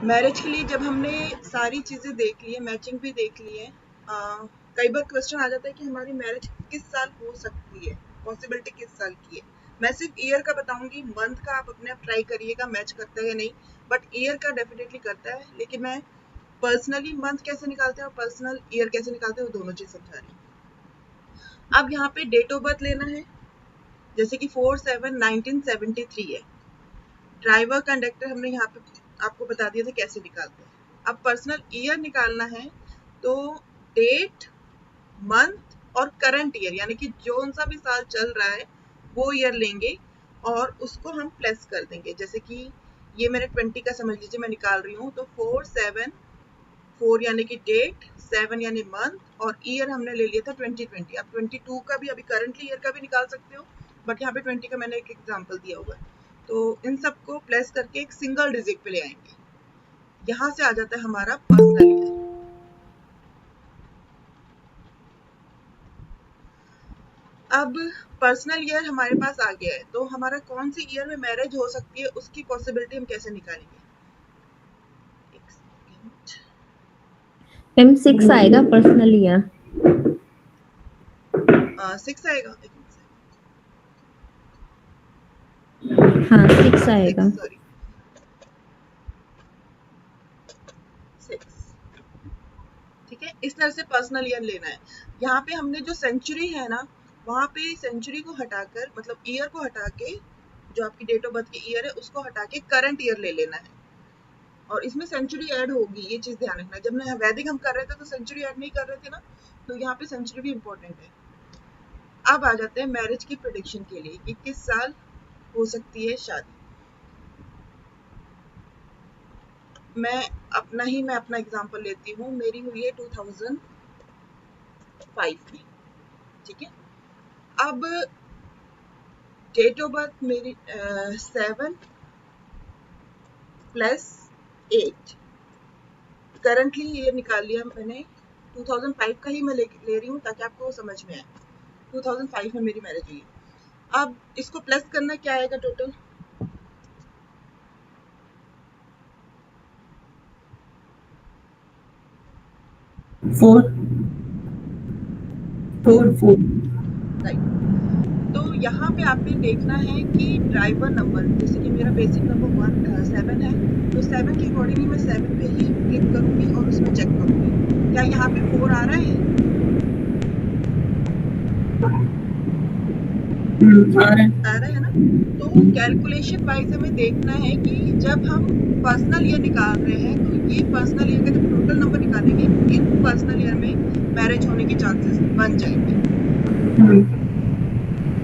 Marriage के लिए जब हमने सारी चीज़ें देख ली है, मैचिंग भी देख ली है, कई बार क्वेश्चन आ जाता है कि हमारी मैरिज किस साल हो सकती है, पॉसिबिलिटी किस साल की है। मैं सिर्फ ईयर का बताऊंगी, मंथ का आप अपने आप ट्राई करिएगा मैच करता है या नहीं, बट ईयर का डेफिनेटली करता है। लेकिन मैं पर्सनली मंथ कैसे निकालते हैं और पर्सनल ईयर कैसे निकालते हैं वो दोनों चीज़ समझा रही हूँ। अब यहाँ पे डेट ऑफ बर्थ लेना है, जैसे कि 4/7/1973 है। ड्राइवर कंडक्टर हमने यहाँ पे आपको बता दिया था कैसे निकालते हैं। अब पर्सनल ईयर निकालना है तो डेट, मंथ और करंट ईयर, यानी कि जो सा भी साल चल रहा है वो ईयर लेंगे और उसको हम प्लस कर देंगे। जैसे कि ये मैंने 20 का समझ लीजिए मैं निकाल रही हूँ, तो 4 यानी कि डेट, 7 यानी मंथ और ईयर हमने ले लिया था 2020। अब 22 का भी, अभी करंटली ईयर का भी निकाल सकते हो, बट यहाँ पे 20 का मैंने एक एग्जाम्पल दिया हुआ है। तो इन सबको प्लस करके एक सिंगल डिजिट पे ले आएंगे, यहाँ से आ जाता है हमारा पर्सनल ईयर। अब पर्सनल ईयर हमारे पास आ गया है, तो हमारा कौन सी ईयर में मैरिज हो सकती है उसकी पॉसिबिलिटी हम कैसे निकालेंगे। एक सेकंड। मैम 6 आएगा पर्सनल ईयर। 6 आएगा, हाँ 6 आएगा। सॉरी 6, ठीक है। इस तरह से पर्सनल ईयर लेना है। यहाँ पे हमने जो सेंचुरी है ना, वहाँ पे सेंचुरी को हटाकर, मतलब ईयर को हटा के, जो आपकी डेट ऑफ बर्थ की ईयर है उसको हटा के करंट ईयर ले लेना है, और इसमें सेंचुरी ऐड होगी, ये चीज ध्यान रखना। जब मैं वैदिक हम कर रहे थे तो सेंचुरी ऐड नहीं कर रहे थे ना, तो यहाँ पे सेंचुरी भी इम्पोर्टेंट है। अब आ जाते हैं मैरिज की प्रेडिक्शन के लिए कि किस साल हो सकती है शादी। मैं अपना एग्जांपल लेती हूँ। मेरी हुई है 2005 में, ठीक है। अब डेट ऑफ बर्थ मेरी 7 + 8, करंटली ये निकाल लिया मैंने। 2005 का ही मैं ले रही हूँ ताकि आपको समझ में आए। 2005 में मेरी मैरिज हुई। अब इसको प्लस करना, क्या आएगा टोटल? 4 राइट। तो यहाँ पे आपने देखना है कि ड्राइवर नंबर, जैसे कि मेरा बेसिक नंबर 7 है, तो 7 के अकॉर्डिंगली मैं 7 पे ही क्लिक करूंगी और उसमें चेक करूंगी क्या यहाँ पे 4 आ रहा है। आ रहा है ना। तो कैलकुलेशन वाइज हमें देखना है कि जब हम पर्सनल ईयर निकाल रहे हैं तो ये पर्सनल ईयर का जब टोटल नंबर निकालेंगे, इन पर्सनल ईयर में मैरिज होने के चांसेस बन जाएंगे।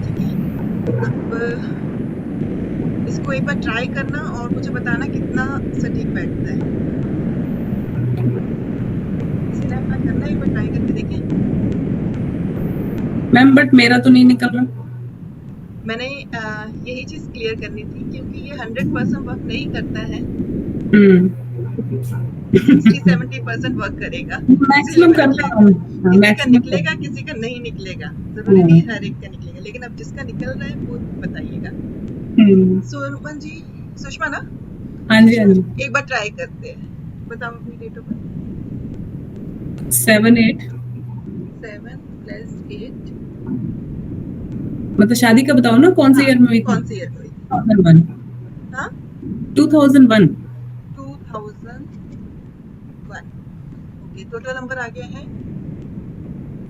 ठीक है। अब इसको एक बार ट्राई करना और मुझे बताना कितना सटीक बैठता है। इसी टाइम पर करना, एक बार ट्राई करके देखें। मैम बट मेरा तो नहीं निकल रहा। मैंने यही चीज क्लियर करनी थी, क्योंकि ये 100% वर्क नहीं करता है, 60-70% वर्क करेगा। मैक्सिमम करता हूं। किसी का निकलेगा, किसी का नहीं निकलेगा, जरूरी नहीं हर एक का निकलेगा, लेकिन अब जिसका निकल रहा है वो बताइएगा। सुमन जी, सुषमा ना? हाँ जी हाँ जी। एक बार ट्राई करते हैं, बताओ अपनी डेट ऑफ बर्थ। 7 8 7 + 8, मतलब शादी का बताओ ना, कौन से ईयर में हुई? कौन से ईयर में हुई? 2001। हाँ 2001। 2001। ओके, टोटल नंबर आ गया है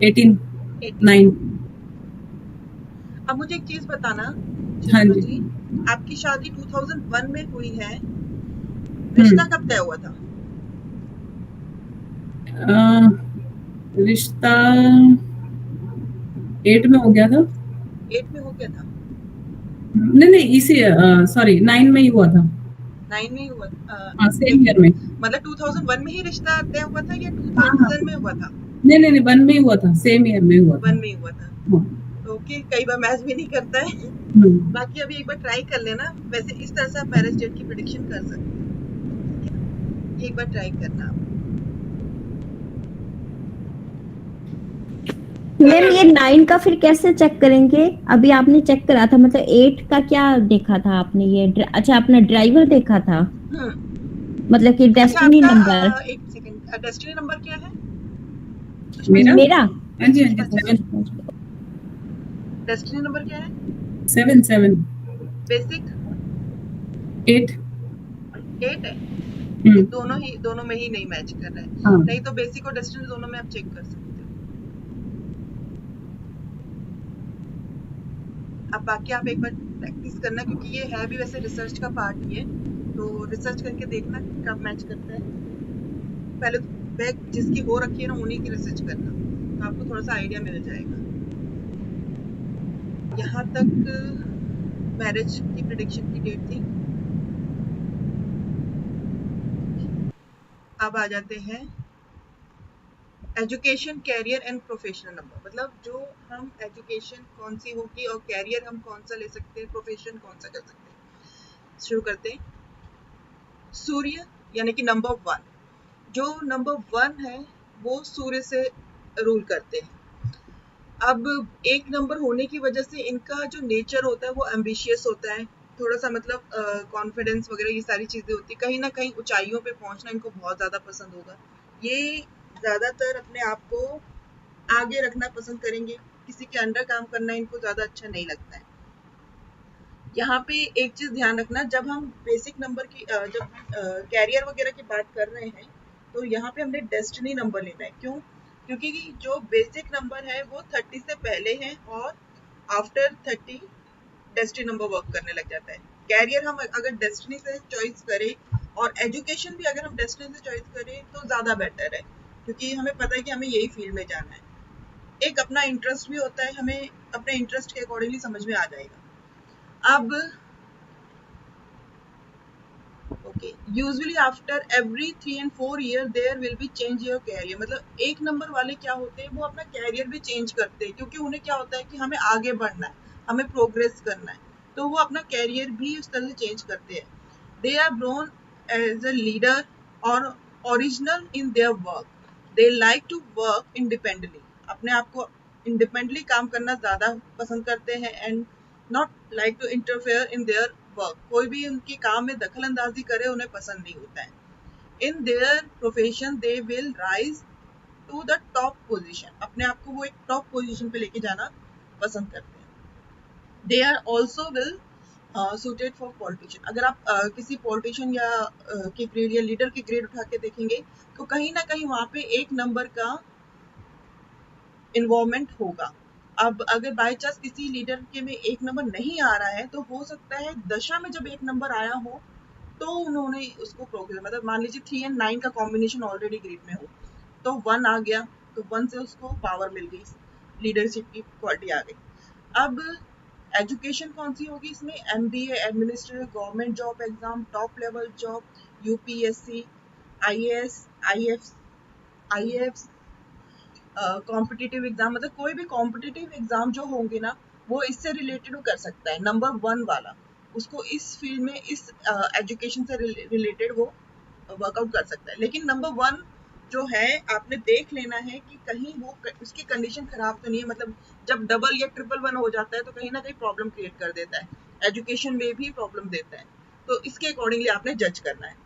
18 9। अब मुझे एक चीज बताना, हाँ जी। आपकी शादी 2001 में हुई है, रिश्ता कब तय हुआ था? रिश्ता 8 में हो गया था। 8 में हो गया था? नहीं इसी सॉरी 9 में ही हुआ था। 9 में ही हुआ? सेम ईयर में। मतलब 2001 में ही रिश्ता तय हुआ था या 2000 में हुआ था? नहीं 1 में ही हुआ था, सेम ईयर में हुआ था। 1 में ही हुआ था। ओके, कई बार मैच भी नहीं करता है। बाकी अभी एक बार ट्राई कर लेना। वैसे इस तरह से आप मैरिज डेट की प्रेडिक्शन कर सकते हैं, एक बार ट्राई करना आप। मैम ये 9 का फिर कैसे चेक करेंगे? अभी आपने चेक करा था, मतलब 8 का क्या देखा था आपने? ये अच्छा अपना ड्राइवर देखा था। मतलब कि अच्छा डेस्टिनी आपका नंबर एक सेकंड, डेस्टिनी नंबर क्या है? मेरा मेरा हाँ जी 7 डेस्टिनी नंबर क्या है? 7 बेसिक 8 8 है। ये हम्म दोनों में ही नहीं मैच कर रहा है। हाँ नहीं तो बेसिक और डेस्टिनी दोनों में आप चेक कर सकते हो। अब बाकी आप एक बार प्रैक्टिस करना, क्योंकि ये है भी वैसे रिसर्च का पार्ट ही है, तो रिसर्च करके देखना कब मैच करता है। पहले तो बैग जिसकी हो रखी है ना उन्हीं की रिसर्च करना, तो आपको थोड़ा सा आइडिया मिल जाएगा। यहाँ तक मैरिज की प्रेडिक्शन की डेट थी। अब आ जाते हैं education, career and professional number, मतलब जो हम एजुकेशन कौन सी होगी और कैरियर हम कौन सा ले सकते हैं, प्रोफेशन कौन सा कर सकते हैं। शुरू करते हैं। सूर्य यानी कि नंबर 1, जो नंबर 1 है वो सूर्य से रूल करते हैं। अब एक नंबर होने की वजह से इनका जो नेचर होता है वो एम्बिशियस होता है, थोड़ा सा मतलब कॉन्फिडेंस वगैरह ये सारी चीजें होती है। कहीं ना कहीं ऊंचाइयों पे पहुंचना इनको बहुत ज्यादा पसंद होगा। ये ज्यादातर अपने आप को आगे रखना पसंद करेंगे, किसी के अंडर काम करना इनको ज्यादा अच्छा नहीं लगता है। यहाँ पे एक चीज ध्यान रखना, जब हम बेसिक नंबर की जब कैरियर वगैरह की बात कर रहे हैं तो यहाँ पे हमने डेस्टिनी नंबर लेना है। क्यों? क्योंकि जो बेसिक नंबर है वो 30 से पहले है और आफ्टर 30 डेस्टिनी नंबर वर्क करने लग जाता है। कैरियर हम अगर डेस्टिनी से चॉइस करें और एजुकेशन भी अगर हम डेस्टिनी से चॉइस करें तो ज्यादा बेटर है, क्योंकि हमें पता है कि हमें यही फील्ड में जाना है। एक अपना इंटरेस्ट भी होता है, हमें अपने इंटरेस्ट के अकॉर्डिंगली समझ में आ जाएगा। अब okay, usually after every 3 and 4 year there will be change your career, मतलब एक नंबर वाले क्या होते हैं वो अपना कैरियर भी चेंज करते हैं, क्योंकि उन्हें क्या होता है कि हमें आगे बढ़ना है, हमें प्रोग्रेस करना है, तो वो अपना कैरियर भी उस तरह से चेंज करते हैं। They are born as a leader और original in their work, they like to work independently, अपने आप को इंडिपेंडेंटली काम करना ज्यादा पसंद करते हैं and not like to interfere in their work, कोई भी उनके काम में दखल अंदाजी करे उन्हें पसंद नहीं होता है। In their profession they will rise to the top position, अपने आप को वो एक टॉप पोजीशन पे लेके जाना पसंद करते हैं। They are also will suited for politician, अगर आप किसी पॉलिटिशियन या के ग्रेड या लीडर के ग्रेड उठा के देखेंगे तो कहीं ना कहीं वहां पे एक नंबर का इन्वॉल्वमेंट होगा। अब अगर बाय चांस किसी लीडर के में एक नंबर नहीं आ रहा है तो हो सकता है दशा में जब एक नंबर आया हो तो उन्होंने उसको प्रोग्रेस, मतलब मान लीजिए 3 and 9 का कॉम्बिनेशन ऑलरेडी ग्रेड में हो तो 1 आ गया, तो 1 से उसको पावर मिल गई, लीडरशिप की क्वालिटी आ गई। अब एजुकेशन कौन सी होगी इसमें? MBA, administrative, government job exam, top level job, UPSC, IAS, IF, competitive exam, मतलब कोई भी कॉम्पिटिटिव एग्जाम जो होंगे ना वो इससे रिलेटेड कर सकता है। नंबर 1 वाला उसको इस फील्ड में, इस एजुकेशन से रिलेटेड वो वर्कआउट कर सकता है। लेकिन नंबर 1 जो है आपने देख लेना है कि कहीं वो उसकी कंडीशन खराब तो नहीं है, मतलब जब डबल या ट्रिपल 1 हो जाता है तो कहीं ना कहीं प्रॉब्लम क्रिएट कर देता है, एजुकेशन में भी प्रॉब्लम देता है, तो इसके अकॉर्डिंगली आपने जज करना है।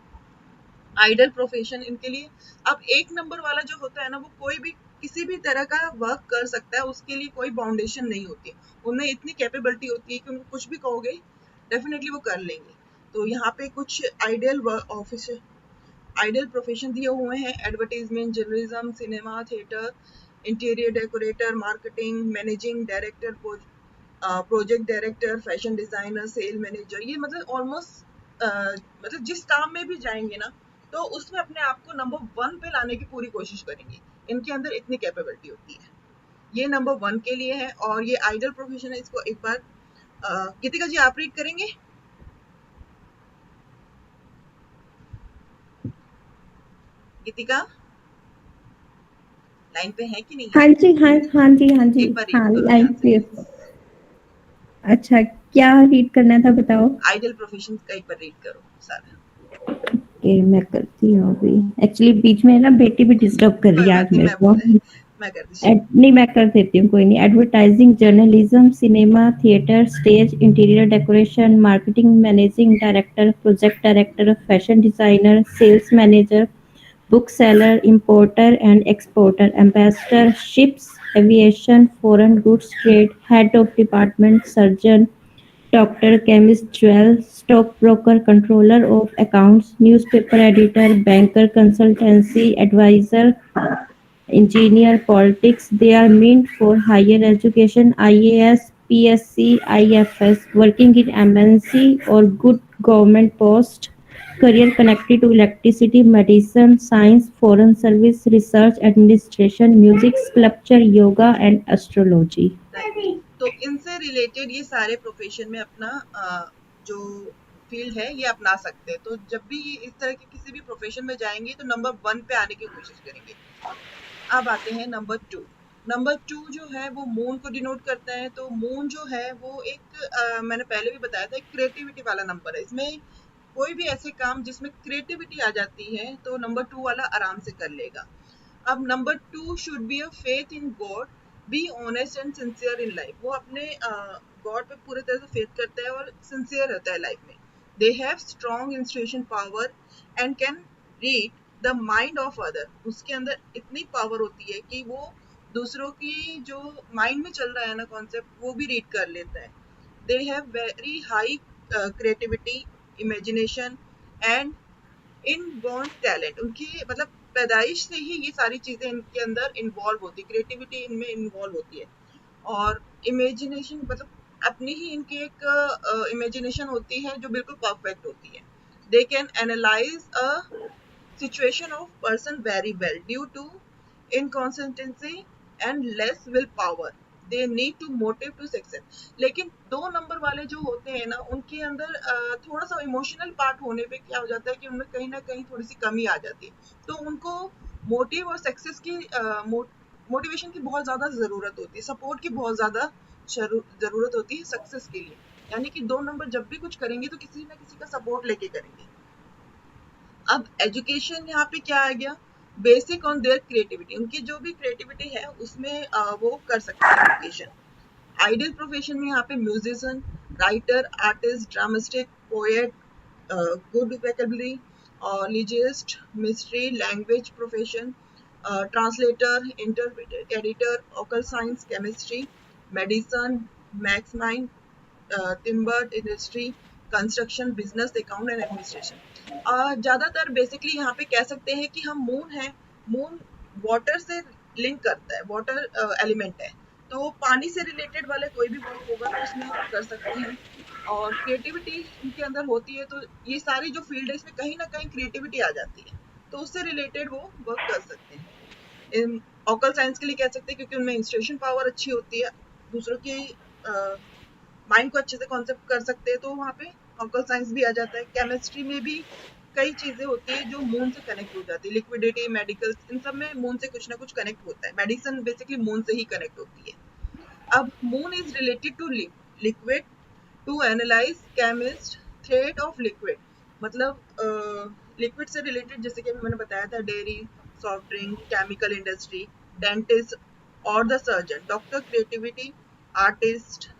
आइडल प्रोफेशन इनके लिए, अब एक नंबर वाला जो होता है ना वो कोई भी किसी भी तरह का वर्क कर सकता है, उसके लिए कोई बाउंडेशन नहीं होती, उनमें इतनी कैपेबिलिटी होती है कि उनको कुछ भी कहोगे डेफिनेटली वो कर लेंगे। तो यहाँ पे कुछ आइडियल ऑफिस आइडियल प्रोफेशन दिए हुए हैं: advertisement, journalism, cinema, theatre, interior decorator, marketing, managing director, project director, fashion designer, sale manager. ये मतलब ऑलमोस्ट मतलब जिस काम में भी जाएंगे ना तो उसमें अपने आप को नंबर 1 पे लाने की पूरी कोशिश करेंगे, इनके अंदर इतनी कैपेबिलिटी होती है। ये नंबर 1 के लिए है और ये आइडल प्रोफेशन है। इसको एक बार गीतिका जी आप रीड करेंगे? गीतिका लाइन पे है कि नहीं है? हाँ जी, हाँ हाँ जी, हाँ जी, एक बार रीड हाँ करो लाइन ध्यान पे। से। अच्छा, क्या रीड करना था बताओ? आइडल प्रोफेशन का एक बार रीड करो सारा। ओके, मैं करती हूँ अभी। एक्चुअली बीच में ना बेटी भी डिस्टर्ब कर रही कोई है बात आज नहीं, मेरे मैं को। मैं कर दी। नहीं, मैं कर देती हूँ, कोई नहीं। Advertising, journalism, cinema, theatre, stage, interior decoration, marketing, managing director, project director, fashion designer, sales manager, book seller, importer and exporter, ambassador, ships, aviation, foreign goods trade, head of department, surgeon, doctor, chemist, jewel, stockbroker, controller of accounts, newspaper editor, banker, consultancy, advisor, engineer, politics. They are meant for higher education, IAS, PSC, IFS, working in MNC or good government post, career connected to electricity, medicine, science, foreign service, research, administration, music, sculpture, yoga and astrology. तो इनसे related ये सारे profession में अपना जो field है ये अपना सकते हैं। तो जब भी इस तरह के किसी भी प्रोफेशन में जाएंगे तो नंबर 1 पे आने की कोशिश करेंगे। अब आते हैं नंबर 2। नंबर 2 जो है वो मून को डिनोट करता है। तो मून जो है वो एक मैंने पहले भी बताया था, क्रिएटिविटी वाला नंबर है। इसमें कोई भी ऐसे काम जिसमें क्रिएटिविटी आ जाती है तो नंबर 2 वाला आराम से कर लेगा। अब number 2 should be a faith in God, be honest and sincere in life. वो अपने गॉड पे पूरी तरह से फेथ करता है और सिंसियर रहता है लाइफ में। They have strong institution power and can read the mind of other. उसके अंदर इतनी पावर होती है कि वो दूसरों की जो माइंड में चल रहा है ना कॉन्सेप्ट, वो भी रीड कर लेता है। They have very high creativity, imagination and inborn talent. उनकी मतलब पैदाइश से ही ये सारी चीजें इनके अंदर इन्वॉल्व होती है, क्रिएटिविटी इनमें इन्वॉल्व होती है। और इमेजिनेशन मतलब अपनी ही इनकी एक इमेजिनेशन होती है जो बिल्कुल परफेक्ट होती है। They can analyse a situation of person very well due to inconsistency and less will power. They need to motive to success. लेकिन 2 नंबर वाले जो होते हैं ना उनके अंदर थोड़ा सा इमोशनल पार्ट होने पे क्या हो जाता है कि उनमें कहीं ना कहीं थोड़ी सी कमी आ जाती है। तो उनको मोटिव और सक्सेस की मोटिवेशन की बहुत ज्यादा जरूरत होती है, सपोर्ट की बहुत ज्यादा जरूरत होती है सक्सेस के लिए। यानी कि 2 नंबर जब भी कुछ करेंगे तो किसी ना किसी का सपोर्ट लेके करेंगे। अब एजुकेशन यहाँ पे क्या आ गया, बेसिक ऑन देयर क्रिएटिविटी। उनकी जो भी क्रिएटिविटी है उसमें वो कर सकते हैं एजुकेशन। आइडियल प्रोफेशन में यहाँ पे musician, writer, artist, dramatist, poet, good vocabulary, linguist, mystery, language profession, translator, interpreter, editor, occult science, chemistry, medicine, maths mind, timber industry, construction, business, account and administration. ज्यादातर बेसिकली यहाँ पे कह सकते हैं कि हम मून है, मून वाटर से लिंक करता है, वाटर एलिमेंट है। तो पानी से रिलेटेड वाले कोई भी वर्क होगा तो उसमें कर सकते हैं। और क्रिएटिविटी इनके अंदर होती है तो ये सारी जो फील्ड है इसमें कहीं ना कहीं क्रिएटिविटी आ जाती है, तो उससे रिलेटेड वो वर्क कर सकते हैं। ऑकल साइंस के लिए कह सकते हैं क्योंकि उनमें इंस्टिट्यूशन पावर अच्छी होती है, दूसरों की माइंड को अच्छे से कॉन्सेप्ट कर सकते हैं, तो वहाँ पे ऑकल साइंस भी आ जाता है। केमिस्ट्री में भी कई चीजें होती है जो मून से कनेक्ट हो जाती है, लिक्विडिटी, मेडिकल, इन सब में मून से कुछ ना कुछ कनेक्ट होता है। मेडिसिन बेसिकली मून से ही कनेक्ट होती है। अब moon is related to liquid, to analyse, chemist, thread of liquid. मतलब लिक्विड से रिलेटेड जैसे कि मैंने बताया था, dairy, soft drink, chemical industry, dentist और the surgeon, doctor, creativity, artist,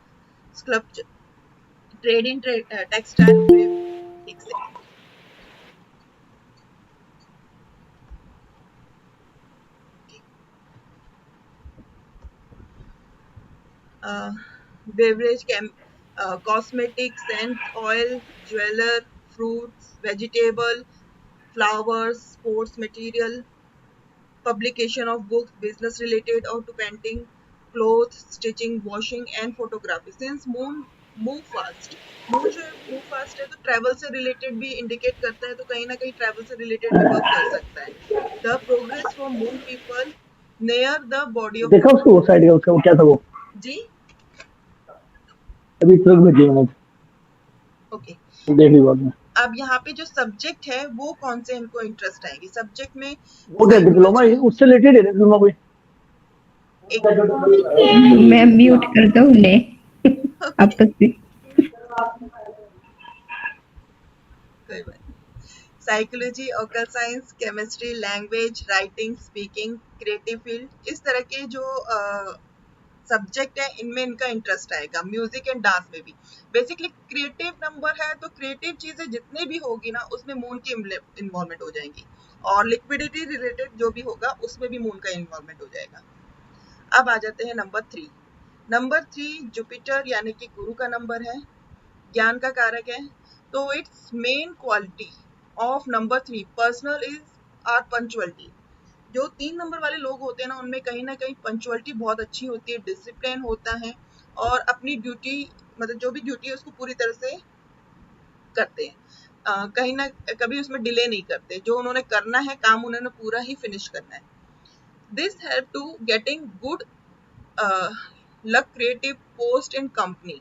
sculpture, trade in textile. एक second, beverage, cosmetics, scent, oil, jeweler, fruits, vegetable, flowers, sports material, publication of books, business related or to painting, clothes, stitching, washing and photography. Since moon move fast, moon जो move fast है तो travel से related भी indicate करता है, तो कहीं ना कहीं travel से related भी work कर सकता है। The progress for moon people near the body of देखा उसको वो साइड का, उसका वो क्या था वो जी अभी तुरंत में जी मैंने ओके। देख ली बाद में। अब यहाँ पे जो सब्जेक्ट है वो कौन से इनको इंटरेस्ट आएगी सब्जेक्ट में, वो क्या डिप्लोमा उससे रिलेटेड है डिप्लोमा कोई? मैं म्यूट कर दूं उन्हें आपस में। कोई बात। Psychology, occult science, chemistry, language, writing, speaking, creative field, इस तरह के जो सब्जेक्ट है इनमें इनका इंटरेस्ट आएगा। म्यूजिक एंड डांस में भी बेसिकली क्रिएटिव नंबर है, तो क्रिएटिव चीजें जितनी भी होगी ना उसमें मून की इन्वॉल्वमेंट हो जाएंगी, और लिक्विडिटी रिलेटेड जो भी होगा उसमें भी मून का इन्वॉल्वमेंट हो जाएगा। अब आ जाते हैं नंबर 3। नंबर 3 जुपिटर यानी कि गुरु का नंबर है, ज्ञान का कारक है। तो it's main quality of number 3 personal is are punctuality. जो 3 नंबर वाले लोग होते हैं ना उनमें कहीं ना कहीं पंचुअलिटी बहुत अच्छी होती है, डिसिप्लिन होता है, और अपनी ड्यूटी मतलब जो भी ड्यूटी है उसको पूरी तरह से करते हैं। कहीं ना कभी उसमें डिले नहीं करते, जो उन्होंने करना है काम उन्होंने पूरा ही फिनिश करना है। This help to getting good luck, creative post in company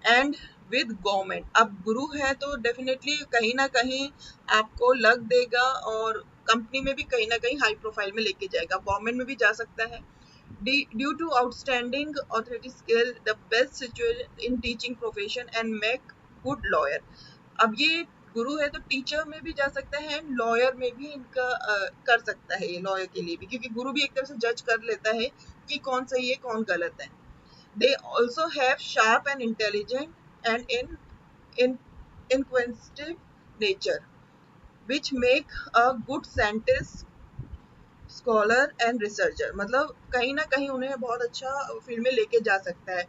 and with government. अब गुरु है तो डेफिनेटली कहीं ना कहीं आपको लक देगा, और कंपनी में भी कहीं ना कहीं हाई प्रोफाइल में लेके जाएगा, गवर्नमेंट में भी जा सकता है। Due to outstanding authority skill, the best situation in teaching profession and make good lawyer. अब ये गुरु है तो टीचर में भी जा सकता है, लॉयर में भी इनका कर सकता है, ये लॉयर के लिए भी, क्योंकि गुरु भी एक तरह से जज कर लेता है कि कौन सही है कौन गलत है। They also have sharp and intelligent and inquisitive nature, which make a good scientist, scholar and researcher। मतलब कहीं ना कहीं उन्हें बहुत अच्छा फील्ड में लेके जा सकता है।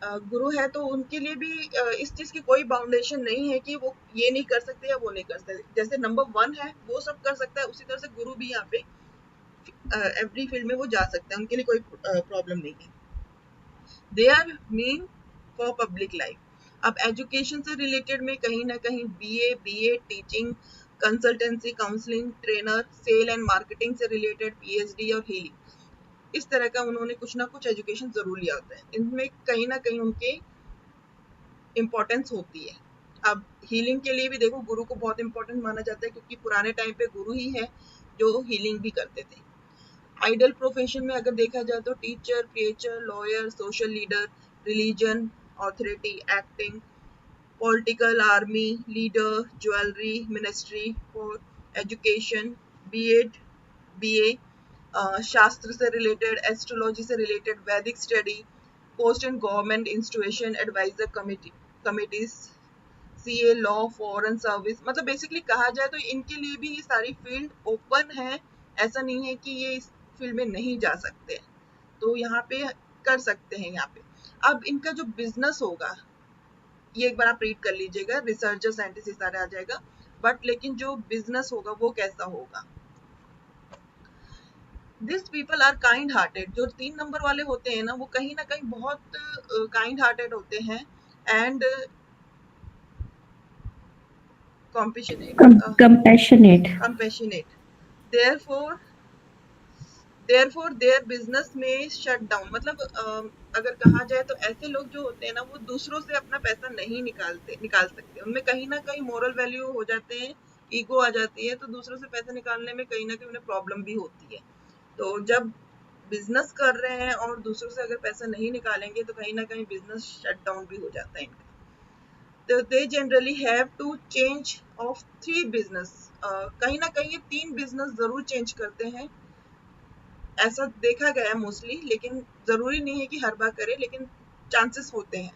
गुरु है तो उनके लिए भी इस चीज की कोई बाउंडेशन नहीं है कि वो ये नहीं कर सकते या वो नहीं कर सकते। जैसे नंबर 1 है वो सब कर सकता है, उसी तरह से गुरु भी यहाँ पे एवरी फील्ड में वो जा सकता है, उनके लिए कोई प्रॉब्लम नहीं है। They are mean for public life. अब एजुकेशन से रिलेटेड में कहीं ना कहीं BA, teaching, consultancy, counselling, trainer, sale and marketing से रिलेटेड, पीएचडी और हीलिंग, इस तरह का उन्होंने कुछ ना कुछ एजुकेशन जरूर लिया होता है। इनमें कहीं ना कहीं उनके इम्पोर्टेंस होती है। अब हीलिंग के लिए भी देखो गुरु को बहुत इंपॉर्टेंट माना जाता है, क्योंकि पुराने टाइम पे गुरु ही है जो हीलिंग भी करते थे। आइडल प्रोफेशन में अगर देखा जाए तो teacher, preacher, lawyer, social leader, religion, authority, acting, political, army, leader, jewellery, ministry for education, BEd, BA, शास्त्र से रिलेटेड, एस्ट्रोलॉजी से रिलेटेड, वैदिक study, post in government institution, advisor committees, CA, law, foreign service. मतलब basically कहा जाए तो इनके लिए भी ये सारी फील्ड ओपन है, ऐसा नहीं है कि ये इस फील्ड में नहीं जा सकते, तो यहाँ पे कर सकते हैं। यहाँ पे अब इनका जो बिजनेस होगा ये एक बार आप रीड कर लीजिएगा, रिसर्चर, साइंटिस्ट सारे आ जाएगा, बट लेकिन जो बिजनेस होगा वो कैसा होगा। This people are kind hearted. जो 3 नंबर वाले होते हैं ना वो कहीं ना कहीं बहुत काइंड हार्टेड होते हैं and compassionate. Therefore their business में shut down। मतलब अगर कहा जाए तो ऐसे लोग जो होते हैं ना वो दूसरों से अपना पैसा नहीं निकाल सकते, उनमें कहीं ना कहीं मोरल वैल्यू हो जाते हैं, ईगो आ जाती है, तो दूसरों से पैसा निकालने में कहीं ना कहीं उन्हें प्रॉब्लम भी होती है। तो जब बिजनेस कर रहे हैं और दूसरों से अगर पैसा नहीं निकालेंगे तो कहीं ना कहीं बिजनेस शट डाउन भी हो जाता है इनका। तो they generally have to change of 3 business. कहीं ना कहीं ये 3 बिजनेस जरूर चेंज करते हैं, ऐसा देखा गया है मोस्टली, लेकिन जरूरी नहीं है कि हर बार करे, लेकिन चांसेस होते हैं।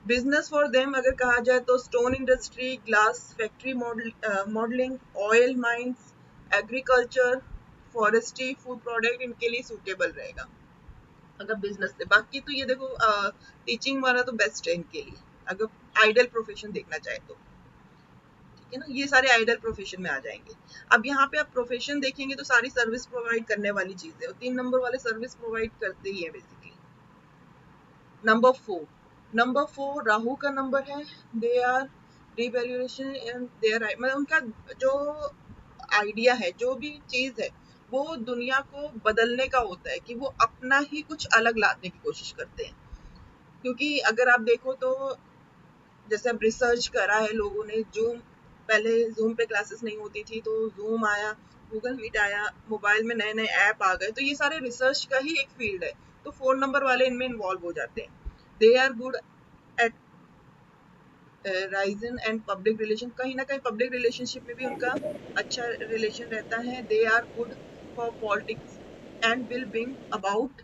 बिजनेस फॉर देम अगर कहा जाए तो stone industry, glass factory, modelling, oil mines, agriculture, forestry, food product इनके लिए सूटेबल रहेगा अगर बिजनेस से। बाकी तो ये देखो टीचिंग वाला तो बेस्ट है इनके लिए अगर आइडल प्रोफेशन देखना चाहे तो, ठीक है ना। ये सारे आइडल प्रोफेशन में आ जाएंगे। अब यहाँ पे आप प्रोफेशन देखेंगे तो सारी सर्विस प्रोवाइड करने वाली चीजें, और 3 नंबर वाले सर्विस प्रोवाइड करते ही है बेसिकली। नंबर 4 राहु का नंबर है। They are revaluation and there, मतलब उनका जो आइडिया है, जो भी चीज है वो दुनिया को बदलने का होता है, कि वो अपना ही कुछ अलग लाने की कोशिश करते हैं। क्योंकि अगर आप देखो तो जैसे अब रिसर्च करा है लोगों ने, जूम, पहले जूम पे क्लासेस नहीं होती थी तो जूम आया, गूगल मीट आया, मोबाइल में नए नए ऐप आ गए, तो ये सारे रिसर्च का ही एक फील्ड है। तो 4 नंबर वाले इनमें इन्वॉल्व हो जाते हैं। They are good at reason and public relation, कहीं ना कहीं पब्लिक रिलेशनशिप में भी उनका अच्छा रिलेशन रहता है. They are good for politics and will bring about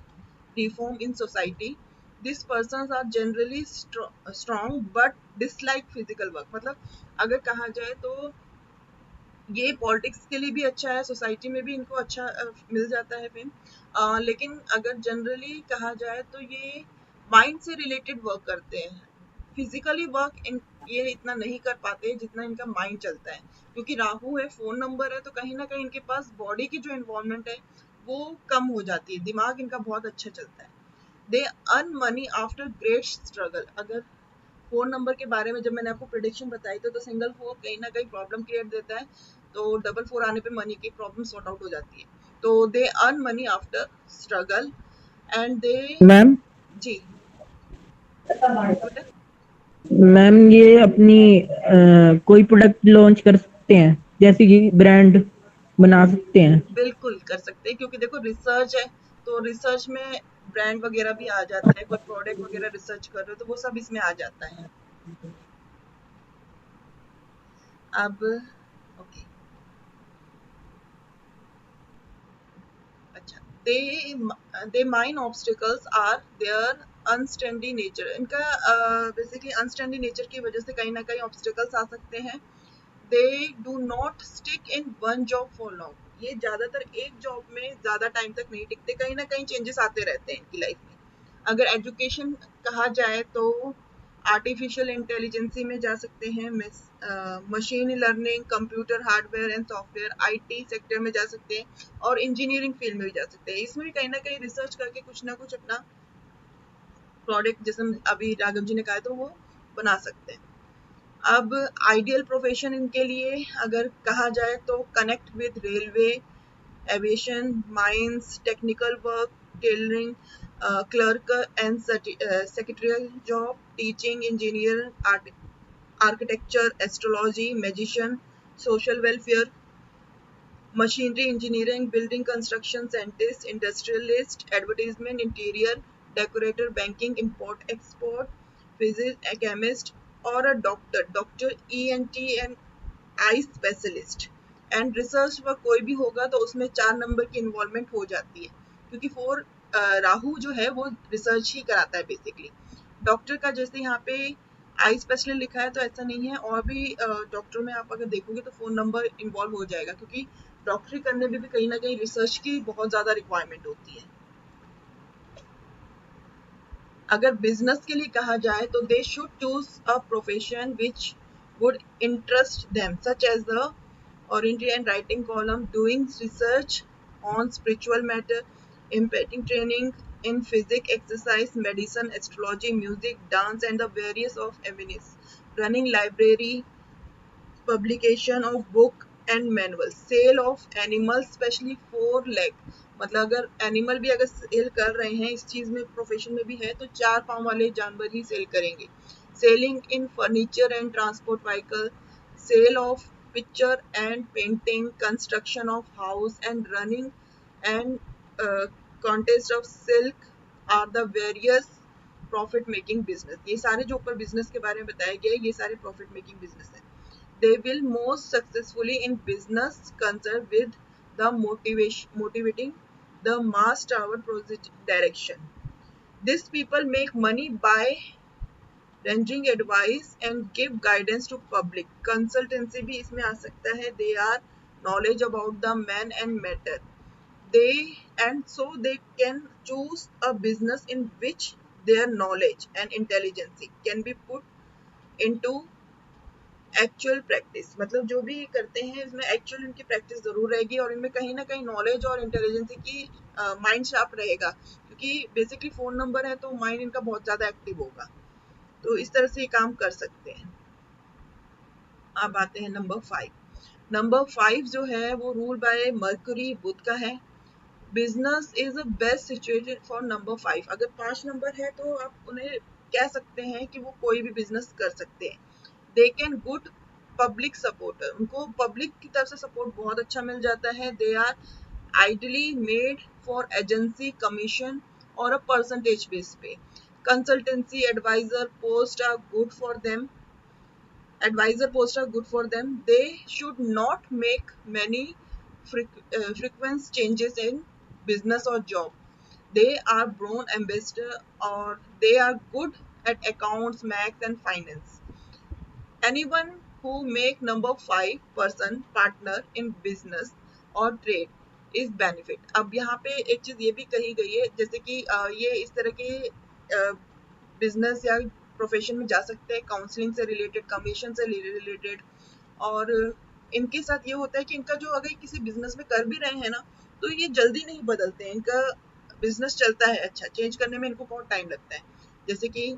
reform in society. This person are generally strong but dislike physical work. मतलब अगर कहा जाए तो ये पॉलिटिक्स के लिए भी अच्छा है, सोसाइटी में भी इनको अच्छा मिल जाता है फेम. लेकिन अगर जनरली कहा जाए तो ये माइंड से रिलेटेड वर्क करते हैं. फिजिकली वर्क ये इतना नहीं कर पाते जितना इनका माइंड चलता है, क्योंकि राहु है, फोन नंबर है, तो कहीं ना कहीं इनके पास बॉडी की जो इन्वॉल्वमेंट है वो कम हो जाती है. दिमाग इनका बहुत अच्छा चलता है. दे earn money after great struggle. अगर फोन नंबर के बारे में जब मैंने आपको प्रिडिक्शन बताई तो सिंगल फोर कहीं ना कहीं प्रॉब्लम क्रिएट देता है, तो डबल फोर आने पे मनी की प्रॉब्लम सॉर्ट आउट हो जाती है. तो they earn money after struggle and they. Ma'am ji बेटा. मैम ये अपनी कोई प्रोडक्ट लॉन्च कर सकते हैं, जैसे कि ब्रांड बना सकते हैं. बिल्कुल कर सकते हैं, क्योंकि देखो रिसर्च है, तो रिसर्च में ब्रांड वगैरह भी आ जाता है. कोई प्रोडक्ट वगैरह रिसर्च कर रहे हो तो वो सब इसमें आ जाता है. अब ओके, अच्छा. They main obstacles are their unsteady nature. इनका बेसिकली अनस्टैंडी नेचर की वजह से कहीं ना कहीं ऑब्स्टिकल्स आ सकते हैं. They do not stick in one job for long. ये ज्यादातर एक जॉब में ज्यादा टाइम तक नहीं टिकते, कहीं ना कहीं चेंजेस आते रहते हैं इनकी लाइफ में. अगर एजुकेशन कहा जाए तो आर्टिफिशियल इंटेलिजेंसी में जा सकते हैं, machine learning, computer hardware and software, IT sector में जा सकते हैं, और इंजीनियरिंग फील्ड में भी जा सकते हैं. इसमें भी कहीं ना कहीं रिसर्च करके कुछ ना कुछ अपना प्रोडक्ट, जैसे अभी राघव जी ने कहा, तो वो बना सकते हैं. अब आइडियल प्रोफेशन इनके लिए अगर कहा जाए तो connect with railway, aviation, mines, technical work, tailoring, clerk and secretarial job, teaching, engineer, architecture, astrology, magician, social welfare, machinery engineering, building construction, scientist, industrialist, advertisement, interior decorator, banking, import export, physics, chemist, और a doctor ENT and eye specialist. And research work कोई भी होगा तो उसमें 4 number की involvement हो जाती है, क्योंकि राहु जो है वो रिसर्च ही कराता है बेसिकली. डॉक्टर का जैसे यहाँ पे आई स्पेशलिस्ट लिखा है तो ऐसा नहीं है, और भी डॉक्टर में आप अगर देखोगे तो फोन नंबर इन्वॉल्व हो जाएगा, क्योंकि डॉक्टरी करने में भी कहीं ना कहीं रिसर्च की बहुत ज्यादा रिक्वायरमेंट होती है. अगर बिजनेस के लिए कहा जाए तो they should choose a profession which would interest them, such as the orienting and writing column, doing research on spiritual matter, imparting training in physics, exercise, medicine, astrology, music, dance, and the various of avenues, running library, publication of book and manual, sale of animals, especially 4 leg. मतलब अगर animal भी अगर cell कर रहे हैं, इस चीज में प्रोफेशन में भी है, तो 4 पाँव वाले जानवर ही सेल करेंगे. Selling in furniture and transport vehicle, sale of picture and painting, construction of house, and running and contest of silk are the various profit making business. ये सारे जो ऊपर बिजनेस के बारे में बताया गया है, ये सारे प्रॉफिट मेकिंग बिजनेस है. They will most successfully in business concerned with the motivating the mass toward positive direction. These people make money by rendering advice and give guidance to public. Consultancy भी इसमें आ सकता है. They are knowledge about the man and matter. They can choose a business in which their knowledge and intelligence can be put into actual practice. मतलब जो भी करते हैं इसमें एक्चुअल इनकी प्रैक्टिस जरूर रहेगी, और इनमें कहीं ना कहीं नॉलेज और इंटेलिजेंस की माइंड शार्प रहेगा, क्योंकि बेसिकली फोन नंबर है तो माइंड इनका बहुत ज्यादा एक्टिव होगा. तो इस तरह से ये काम कर सकते हैं. अब आते हैं नंबर 5. नंबर 5 जो है वो रूल बाय मर्क्यूरी, बुध का है. Business is a best situated for number 5. अगर 5 नंबर है तो आप उन्हें कह सकते हैं कि वो कोई भी बिजनेस कर सकते हैं. They can good public supporter. उनको पब्लिक की तरफ से सपोर्ट बहुत अच्छा मिल जाता है. They are ideally made for agency, commission और अ परसेंटेज बेस पे. Consultancy advisor posts are good for them. Advisor posts are good for them. They should not make many frequent changes in business or job. They are born ambassador, or they are good at accounts, maths and finance. Anyone who make number 5 person partner in business or trade is benefit. अब यहाँ पे एक चीज ये भी कही गई है, जैसे कि ये इस तरह के बिजनेस या प्रोफेशन में जा सकते हैं, काउंसलिंग से रिलेटेड, कमीशन से रिलेटेड। और इनके साथ ये होता है कि इनका जो अगर किसी बिजनेस में कर भी रहे हैं ना, तो ये जल्दी नहीं बदलते हैं। इनका बिजनेस चलता है अच्छा, चेंज करने में इनको बहुत टाइम लगता है। जैसे कि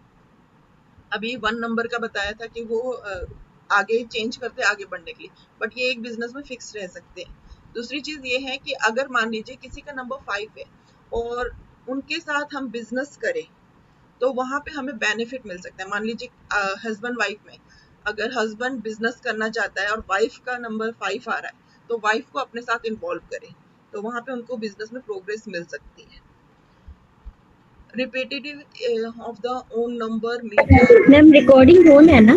अभी 1 नंबर का बताया था कि वो आगे चेंज करते आगे बढ़ने के लिए, बट ये एक बिजनेस में फिक्स रह सकते हैं। दूसरी चीज ये है कि अगर मान लीजिए किसी का नंबर 5 है और उनके साथ हम बिजनेस करें, तो वहां पे हमें बेनिफिट मिल सकता है। मान लीजिए हस्बैंड वाइफ में, अगर हस्बैंड बिजनेस करना चाहता है और वाइफ का नंबर 5 आ रहा है, तो वाइफ को अपने साथ इन्वॉल्व करें, तो वहां पे उनको बिजनेस में प्रोग्रेस मिल सकती है। Repetitive of the own number media. Ma'am recording on है ना?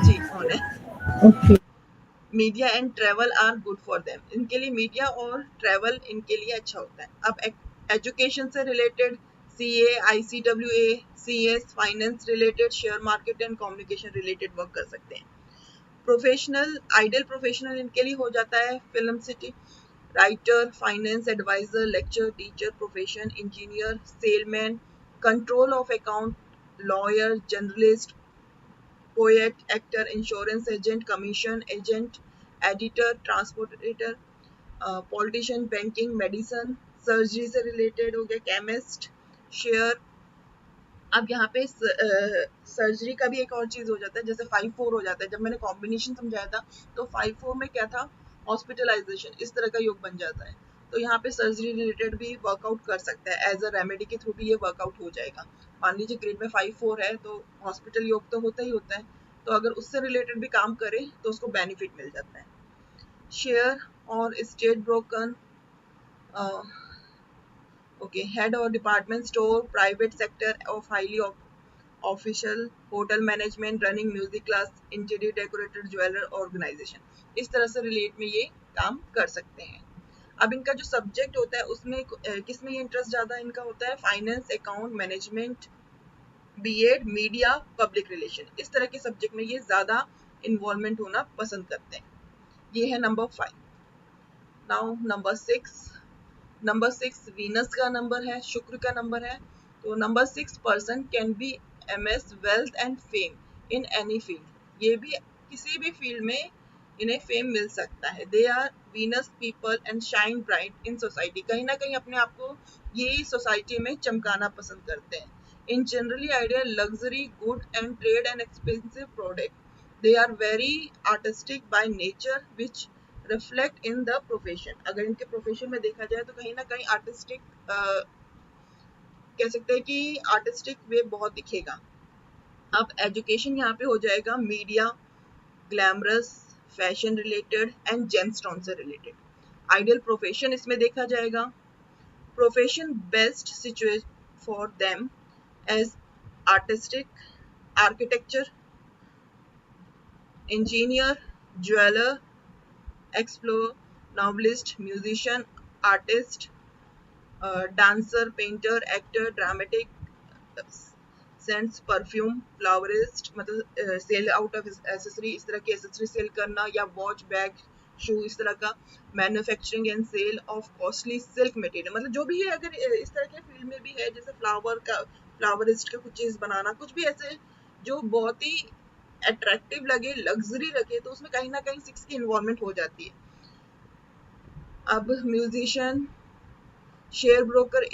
जी ऑन है। Okay. Media and travel are good for them. इनके लिए मीडिया और ट्रैवल इनके लिए अच्छा होता है। अब एजुकेशन से related CA, ICWA, CS, finance related, share market and communication related work कर सकते हैं। प्रोफेशनल, आइडियल प्रोफेशनल इनके लिए हो जाता है film city, writer, finance advisor, lecture teacher, profession engineer, salesman, control of account, lawyer, journalist, poet, actor, insurance agent, commission agent, editor, transporter, politician, banking, medicine, surgery से related हो गया, chemist, share. अब यहाँ पे सर्जरी का भी एक और चीज हो जाता है, जैसे 5-4 हो जाता है। जब मैंने कॉम्बिनेशन समझाया था तो 5-4 में क्या था, हॉस्पिटलाइजेशन, इस तरह का योग बन जाता है। तो यहाँ पे सर्जरी रिलेटेड भी वर्कआउट कर सकता है, एज अ रेमेडी के थ्रू भी ये वर्कआउट हो जाएगा। मान लीजिए ग्रेड में 5-4 है तो हॉस्पिटल योग तो होता ही होता है, तो अगर उससे रिलेटेड भी काम करे तो उसको बेनिफिट मिल जाता है। शेयर और स्टेट ब्रोकर, ओके, हेड और department store, private sector of highly official, hotel management, running music class, interior decorator, jeweller organisation, इस तरह से रिलेट में ये काम कर सकते हैं। अब इनका जो सब्जेक्ट होता है उसमें किसमें ये इंटरेस्ट ज्यादा इनका होता है, finance, account management, BEd, media, public relation, इस तरह के सब्जेक्ट में ये ज्यादा इन्वॉल्वमेंट होना पसंद करते हैं। ये है number 5। Now number 6। Number 6 Venus का नंबर है, शुक्र का नंबर है। तो number 6 person can be MS wealth and fame in any field. ये भी किसी भी फील्ड में इन्हें फेम मिल सकता है। They are Venus people and shine bright in society. कहीं ना कहीं अपने आप को ये सोसाइटी में चमकाना पसंद करते हैं। In generally idea luxury good and trade and expensive product. They are very artistic by nature which reflect in the profession. अगर इनके प्रोफेशन में देखा जाए तो कहीं ना कहीं आर्टिस्टिक कह सकते हैं कि आर्टिस्टिक वे बहुत दिखेगा। अब एजुकेशन यहाँ पे हो जाएगा media, glamorous, fashion related and gemstone से रिलेटेड। आइडियल प्रोफेशन इसमें देखा जाएगा, profession best situate for them as artistic, architecture, engineer, jeweller, explore, novelist, musician, artist, dancer, painter, actor, dramatic, scents, perfume, florist, मतलब sell out of accessory, इस तरह की accessory cell करना, या वॉच, बैग, शू, इस तरह का। Manufacturing and sale of costly silk material, मतलब जो भी है अगर इस तरह के फील्ड में भी है, जैसे फ्लावरिस्ट का कुछ चीज बनाना, कुछ भी ऐसे जो बहुत ही अट्रैक्टिव लगे, लग्जरी लगे, तो उसमें कहीं ना कहीं 6 की इन्वॉल्वमेंट हो जाती है। अब musician, share broker,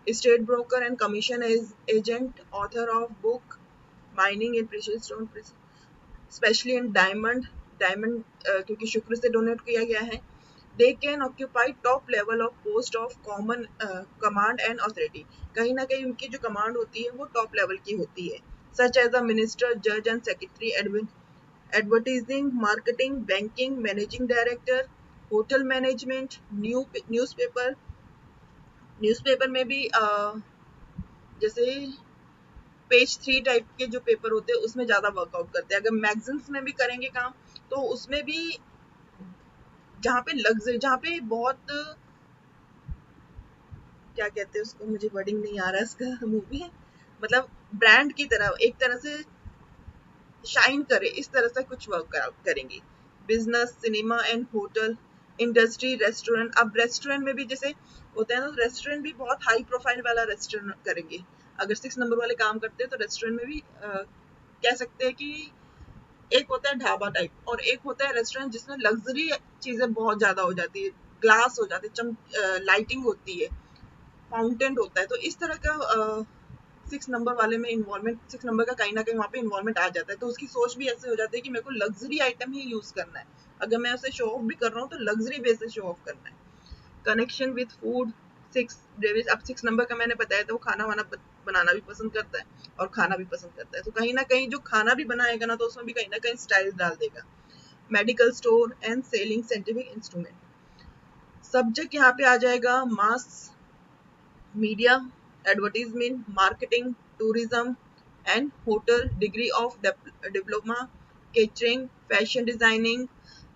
state broker and commission agent, author of book, mining in precious stone, specially in diamond, क्योंकि शुक्र से डोनेट किया गया है। They can occupy top level of post of common command and authority. कहीं ना कहीं उनकी जो कमांड होती है वो टॉप लेवल की होती है, सच एज अ मिनिस्टर, जज and secretary, advertising, marketing, banking, managing director, hotel management, newspaper में भी जैसे पेज 3 टाइप के जो पेपर होते हैं उसमें ज्यादा वर्कआउट करते हैं। अगर मैगजीन्स में भी करेंगे काम तो उसमें भी जहाँ पे लग्जरी, जहाँ पे बहुत, क्या कहते हैं उसको, मुझे वर्डिंग नहीं आ रहा है इसका, मूवी है मतलब ब्रांड की तरह, एक तरह से शाइन करे, इस तरह से कुछ वर्कआउट करेंगे। Business, cinema and hotel industry, restaurant. अब रेस्टोरेंट में भी जैसे होता है ना, रेस्टोरेंट भी बहुत हाई प्रोफाइल वाला रेस्टोरेंट करेंगे। अगर 6 नंबर वाले काम करते हैं तो रेस्टोरेंट में भी कह सकते हैं कि एक होता है ढाबा टाइप और एक होता है रेस्टोरेंट जिसमें लग्जरी चीजें बहुत ज्यादा हो जाती है, ग्लास हो जाते हैं, लाइटिंग होती है, फाउंटेन होता है। तो इस तरह का 6 नंबर वाले में इन्वॉल्वमेंट, 6 नंबर का कहीं ना कहीं वहाँ पे इन्वॉल्वमेंट आ जाता है। तो उसकी सोच भी ऐसे हो जाती है कि मेरे को लग्जरी आइटम ही यूज करना है, अगर मैं उसे शो ऑफ भी कर रहा हूँ तो लग्जरी बेस से शो ऑफ करना है। Connection with food, 6 Davis. अब 6 नंबर का मैंने बताया था वो खाना वाना बनाना भी पसंद करता है और खाना भी पसंद करता है, तो कहीं ना कहीं जो खाना भी बनाएगा ना तो उसमें भी कहीं ना कहीं स्टाइल डाल देगा। Medical store and selling scientific instrument. Subject यहाँ पे आ जाएगा mass media, advertisement, marketing, tourism and hotel. Degree of diploma catering, fashion designing,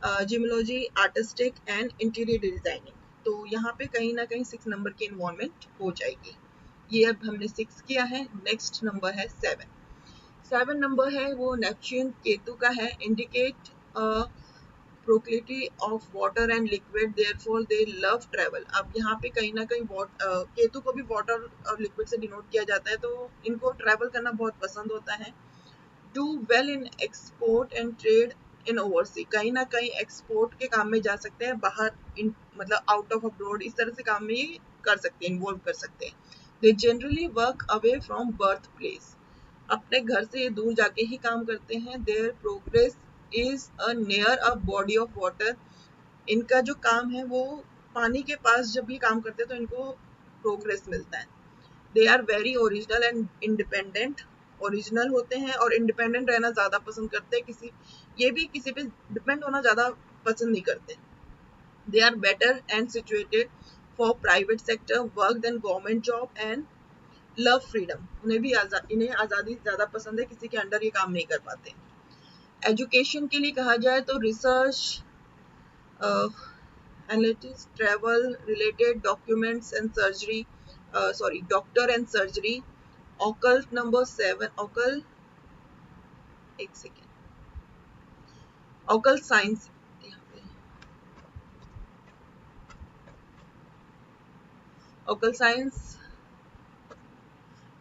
geology, artistic and interior designing. तो यहाँ पे कहीं ना कहीं 6 नंबर की इन्वॉल्वमेंट हो जाएगी। ये अब हमने 6 किया है। नेक्स्ट नंबर है 7। 7 नंबर है वो नेपच्यून, केतु का है। Indicate proclivity of water and liquid, therefore they love travel। अब यहाँ पे कहीं ना कहीं केतु को भी वाटर और लिक्विड से डिनोट किया जाता है, तो इनको ट्रैवल करना बहुत पसंद होता है। Do well in export and trade in oversee, कहीं ना कहीं एक्सपोर्ट के काम में जा सकते हैं, बाहर मतलब आउट ऑफ अब्रॉड, इस तरह से काम में ये कर सकते हैं, इन्वॉल्व कर सकते हैं। They generally work away from birth place, अपने घर से ये दूर जाके ही काम करते हैं। There progress is a near a body of water, इनका जो काम है वो पानी के पास जब भी काम करते हैं तो इनको प्रोग्रेस मिलता है। They are very original and independent, original होते हैं और इंडिपेंडेंट रहना ज्यादा पसंद करते हैं, ये भी किसी पे डिपेंड होना ज्यादा पसंद नहीं करते। They are better and situated for private sector work than government job and love freedom, इन्हें आजादी ज्यादा पसंद है, किसी के अंडर ये काम नहीं कर पाते। एजुकेशन के लिए कहा जाए तो research, analytics, travel related documents and surgery, doctor and surgery. Occult number 7, एक second, occult science, occult science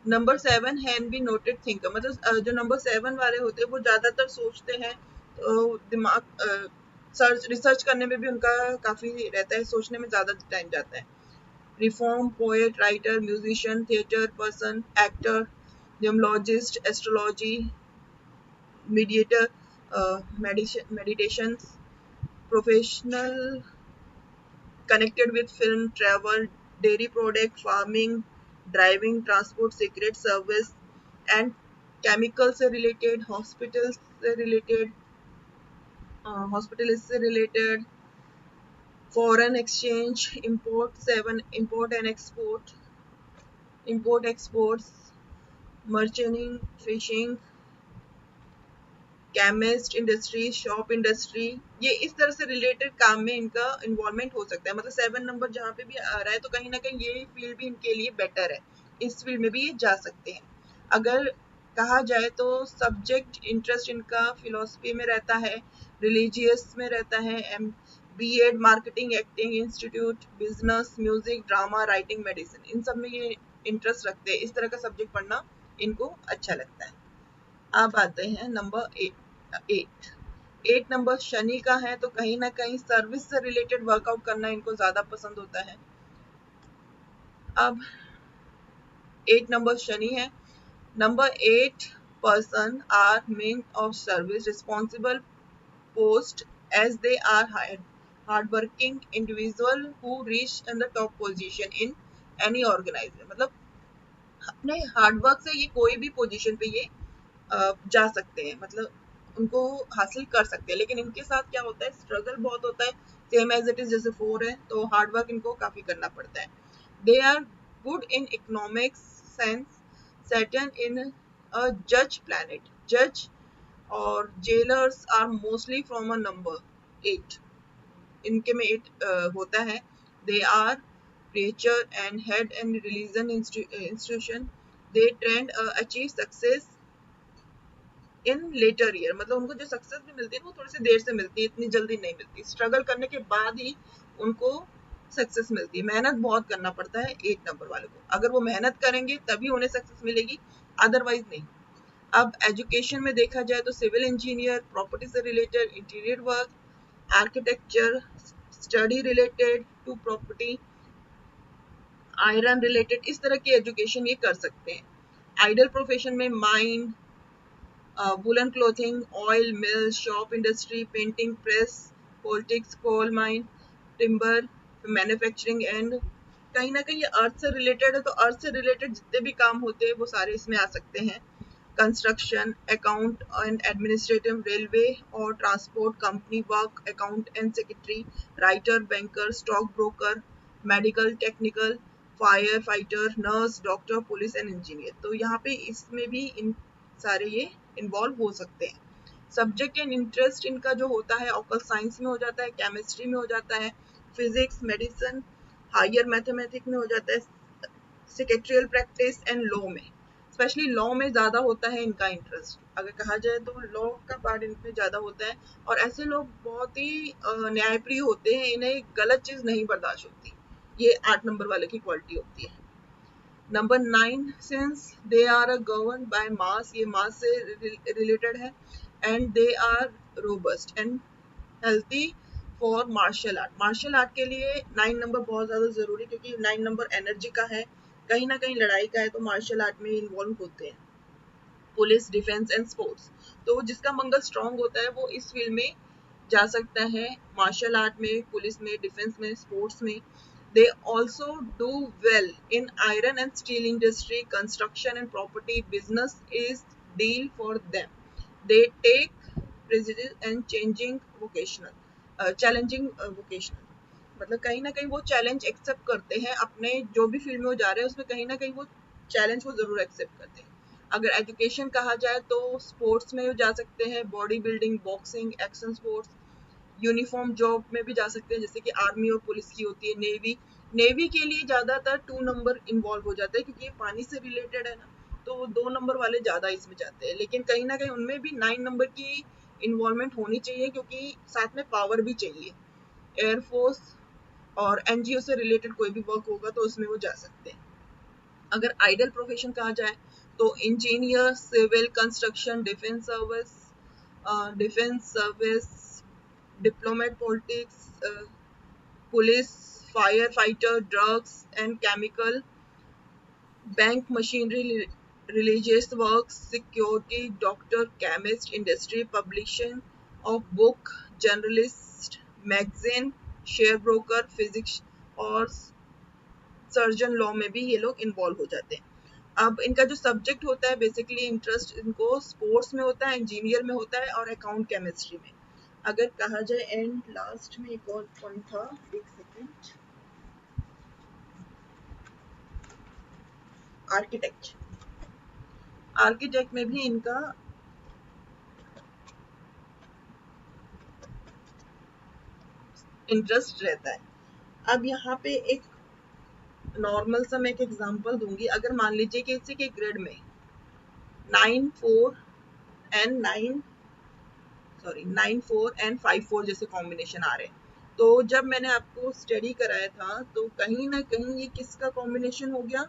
number 7 हैन बी नोटेड थिंकर, मतलब जो नंबर 7 वाले होते हैं वो ज्यादातर सोचते हैं, तो दिमाग रिसर्च करने में भी उनका काफी रहता है, सोचने में ज्यादा टाइम जाता है। Reform, poet, writer, musician, theatre person, actor, geologist, astrology, mediator, meditation, professional connected with film, travel, dairy product, farming, driving, transport, secret service and chemical से related, hospitals से related, hospitalist से related, foreign exchange, import 7, import and export, import exports, merchanting, fishing, chemist industry, shop industry, ये इस तरह से related काम में इनका इन्वॉल्वमेंट हो सकता है। मतलब 7 नंबर जहाँ पे भी आ रहा है तो कहीं ना कहीं ये फील्ड भी इनके लिए बेटर है, इस फील्ड में भी ये जा सकते हैं। अगर कहा जाए तो सब्जेक्ट इंटरेस्ट इनका फिलोसफी में रहता है, रिलीजियस में रहता है, B Ed, marketing, acting, institute, business, music, drama, writing, medicine, इन सब में ये इंटरेस्ट रखते हैं, इस तरह का सब्जेक्ट पढ़ना इनको अच्छा लगता है। अब आते हैं नंबर 8 नंबर शनि का है, तो कहीं ना कहीं सर्विस से रिलेटेड वर्कआउट करना इनको ज्यादा पसंद होता है। अब 8 नंबर शनि है। Number 8 person are men of service responsible post as they are hard working individual who reach in the top position in any organisation, मतलब अपने हार्डवर्क से ये कोई भी पोजीशन पे ये जा सकते हैं, मतलब उनको हासिल कर सकते हैं। लेकिन इनके साथ क्या होता है, स्ट्रगल बहुत होता है, सेम एज इट इज जैसे 4 है, तो हार्डवर्क इनको काफी करना पड़ता है। They are good in economics sense, certain in a judge planet. Judge और jailers are mostly from a number 8. इनके में 8 होता है. They are preacher and head and religion institution. They trend achieve success in later year. मतलब उनको जो success भी मिलती है वो थोड़ी सी देर से मिलती है, इतनी जल्दी नहीं मिलती. स्ट्रगल करने के बाद ही उनको सक्सेस मिलती है. मेहनत बहुत करना पड़ता है 8 नंबर वाले को. अगर वो मेहनत करेंगे तभी उन्हें सक्सेस मिलेगी, अदरवाइज नहीं. अब एजुकेशन में देखा जाए तो सिविल इंजीनियर, प्रॉपर्टी से related, interior work, architecture, study related to property, iron related, इस तरह की एजुकेशन ये कर सकते हैं. आइडल प्रोफेशन में mine, woollen clothing, oil mill, shop industry, painting press, politics, coal mine, timber, manufacturing and कहीं ना कहीं ये अर्थ से रिलेटेड है, तो अर्थ से रिलेटेड जितने भी काम होते हैं वो सारे इसमें आ सकते हैं. Construction, account and administrative, railway और transport, company work, account and secretary, writer, banker, stock broker, medical, technical, fire fighter, nurse, doctor, police and engineer. तो यहाँ पे इसमें भी इन सारे ये इन्वॉल्व हो सकते हैं. सब्जेक्ट एंड इंटरेस्ट इनका जो होता है ऑकल्ट साइंस में हो जाता है, केमिस्ट्री में हो जाता है, फिजिक्स, मेडिसिन, हायर मैथमेटिक्स में हो जाता है, सेक्रेटरियल प्रैक्टिस एंड लॉ में. स्पेशली लॉ में ज़्यादा होता है इनका इंटरेस्ट. अगर कहा जाए तो लॉ का पार्ट इनमें ज़्यादा होता है. और ऐसे लोग बहुत ही न्यायप्रिय होते हैं, इन्हें गलत चीज़ नहीं बर्दाश्त होती. ये 8 नंबर वाले की क्वालिटी होती है. Number 9, since they are govern by Mars, ये मास से रिलेटेड है. And they are robust and healthy for martial art. Martial art के लिए 9 नंबर बहुत ज़्यादा ज़रूरी, क्योंकि 9 नंबर एनर्जी का है, कहीं ना कहीं लड़ाई का है, तो मार्शल आर्ट में इन्वॉल्व होते हैं. पुलिस, डिफेंस एंड स्पोर्ट्स, तो जिसका मंगल स्ट्रॉन्ग होता है वो इस फील्ड में जा सकता है, मार्शल आर्ट में, पुलिस में, डिफेंस में, स्पोर्ट्स में. They also do well in iron and steel industry, construction and property. Business is deal for them. They take prejudice and challenging vocational. मतलब कहीं ना कहीं वो चैलेंज एक्सेप्ट करते हैं, अपने जो भी फील्ड में वो जा रहे हैं उसमें कहीं ना कहीं वो चैलेंज को जरूर एक्सेप्ट करते हैं. अगर एजुकेशन कहा जाए तो स्पोर्ट्स में जा सकते हैं, body building, boxing, action sports. Uniform job में भी जा सकते हैं, जैसे कि आर्मी और पुलिस की होती है. नेवी के लिए ज़्यादातर 2 नंबर इन्वॉल्व हो जाते हैं, क्योंकि ये पानी से रिलेटेड है ना, तो 2 नंबर वाले ज़्यादा इसमें जाते हैं. लेकिन कहीं ना कहीं उनमें भी 9 नंबर की इन्वॉल्वमेंट होनी चाहिए, क्योंकि साथ में पावर भी चाहिए. एयरफोर्स और एनजीओ से रिलेटेड कोई भी वर्क होगा तो उसमें वो जा सकते हैं. अगर आइडल प्रोफेशन कहा जाए तो engineer, civil, construction, defence service, diplomat, politics, police, fire fighter, drugs and chemical, bank, machinery, religious work, security, doctor, chemist, industry, publishing of book, journalist, magazine, share broker, physics और surgeon law में भी ये लोग involve हो जाते हैं. अब इनका जो सब्जेक्ट होता है बेसिकली इंटरेस्ट इनको स्पोर्ट्स में होता है, इंजीनियर में होता है और अकाउंट केमिस्ट्री में. अगर कहा जाए एंड लास्ट में एक और पॉइंट था, एक सेकेंड, आर्किटेक्ट में भी इनका इंटरेस्ट रहता है. अब यहाँ पे एक नॉर्मल सा मैं एक एग्जांपल दूंगी. अगर मान लीजिए कि इसी के ग्रेड में 9, 4 एंड 5, 4 जैसे कॉम्बिनेशन आ रहे हैं, तो जब मैंने आपको स्टडी कराया था तो कहीं ना कहीं ये किसका कॉम्बिनेशन हो गया,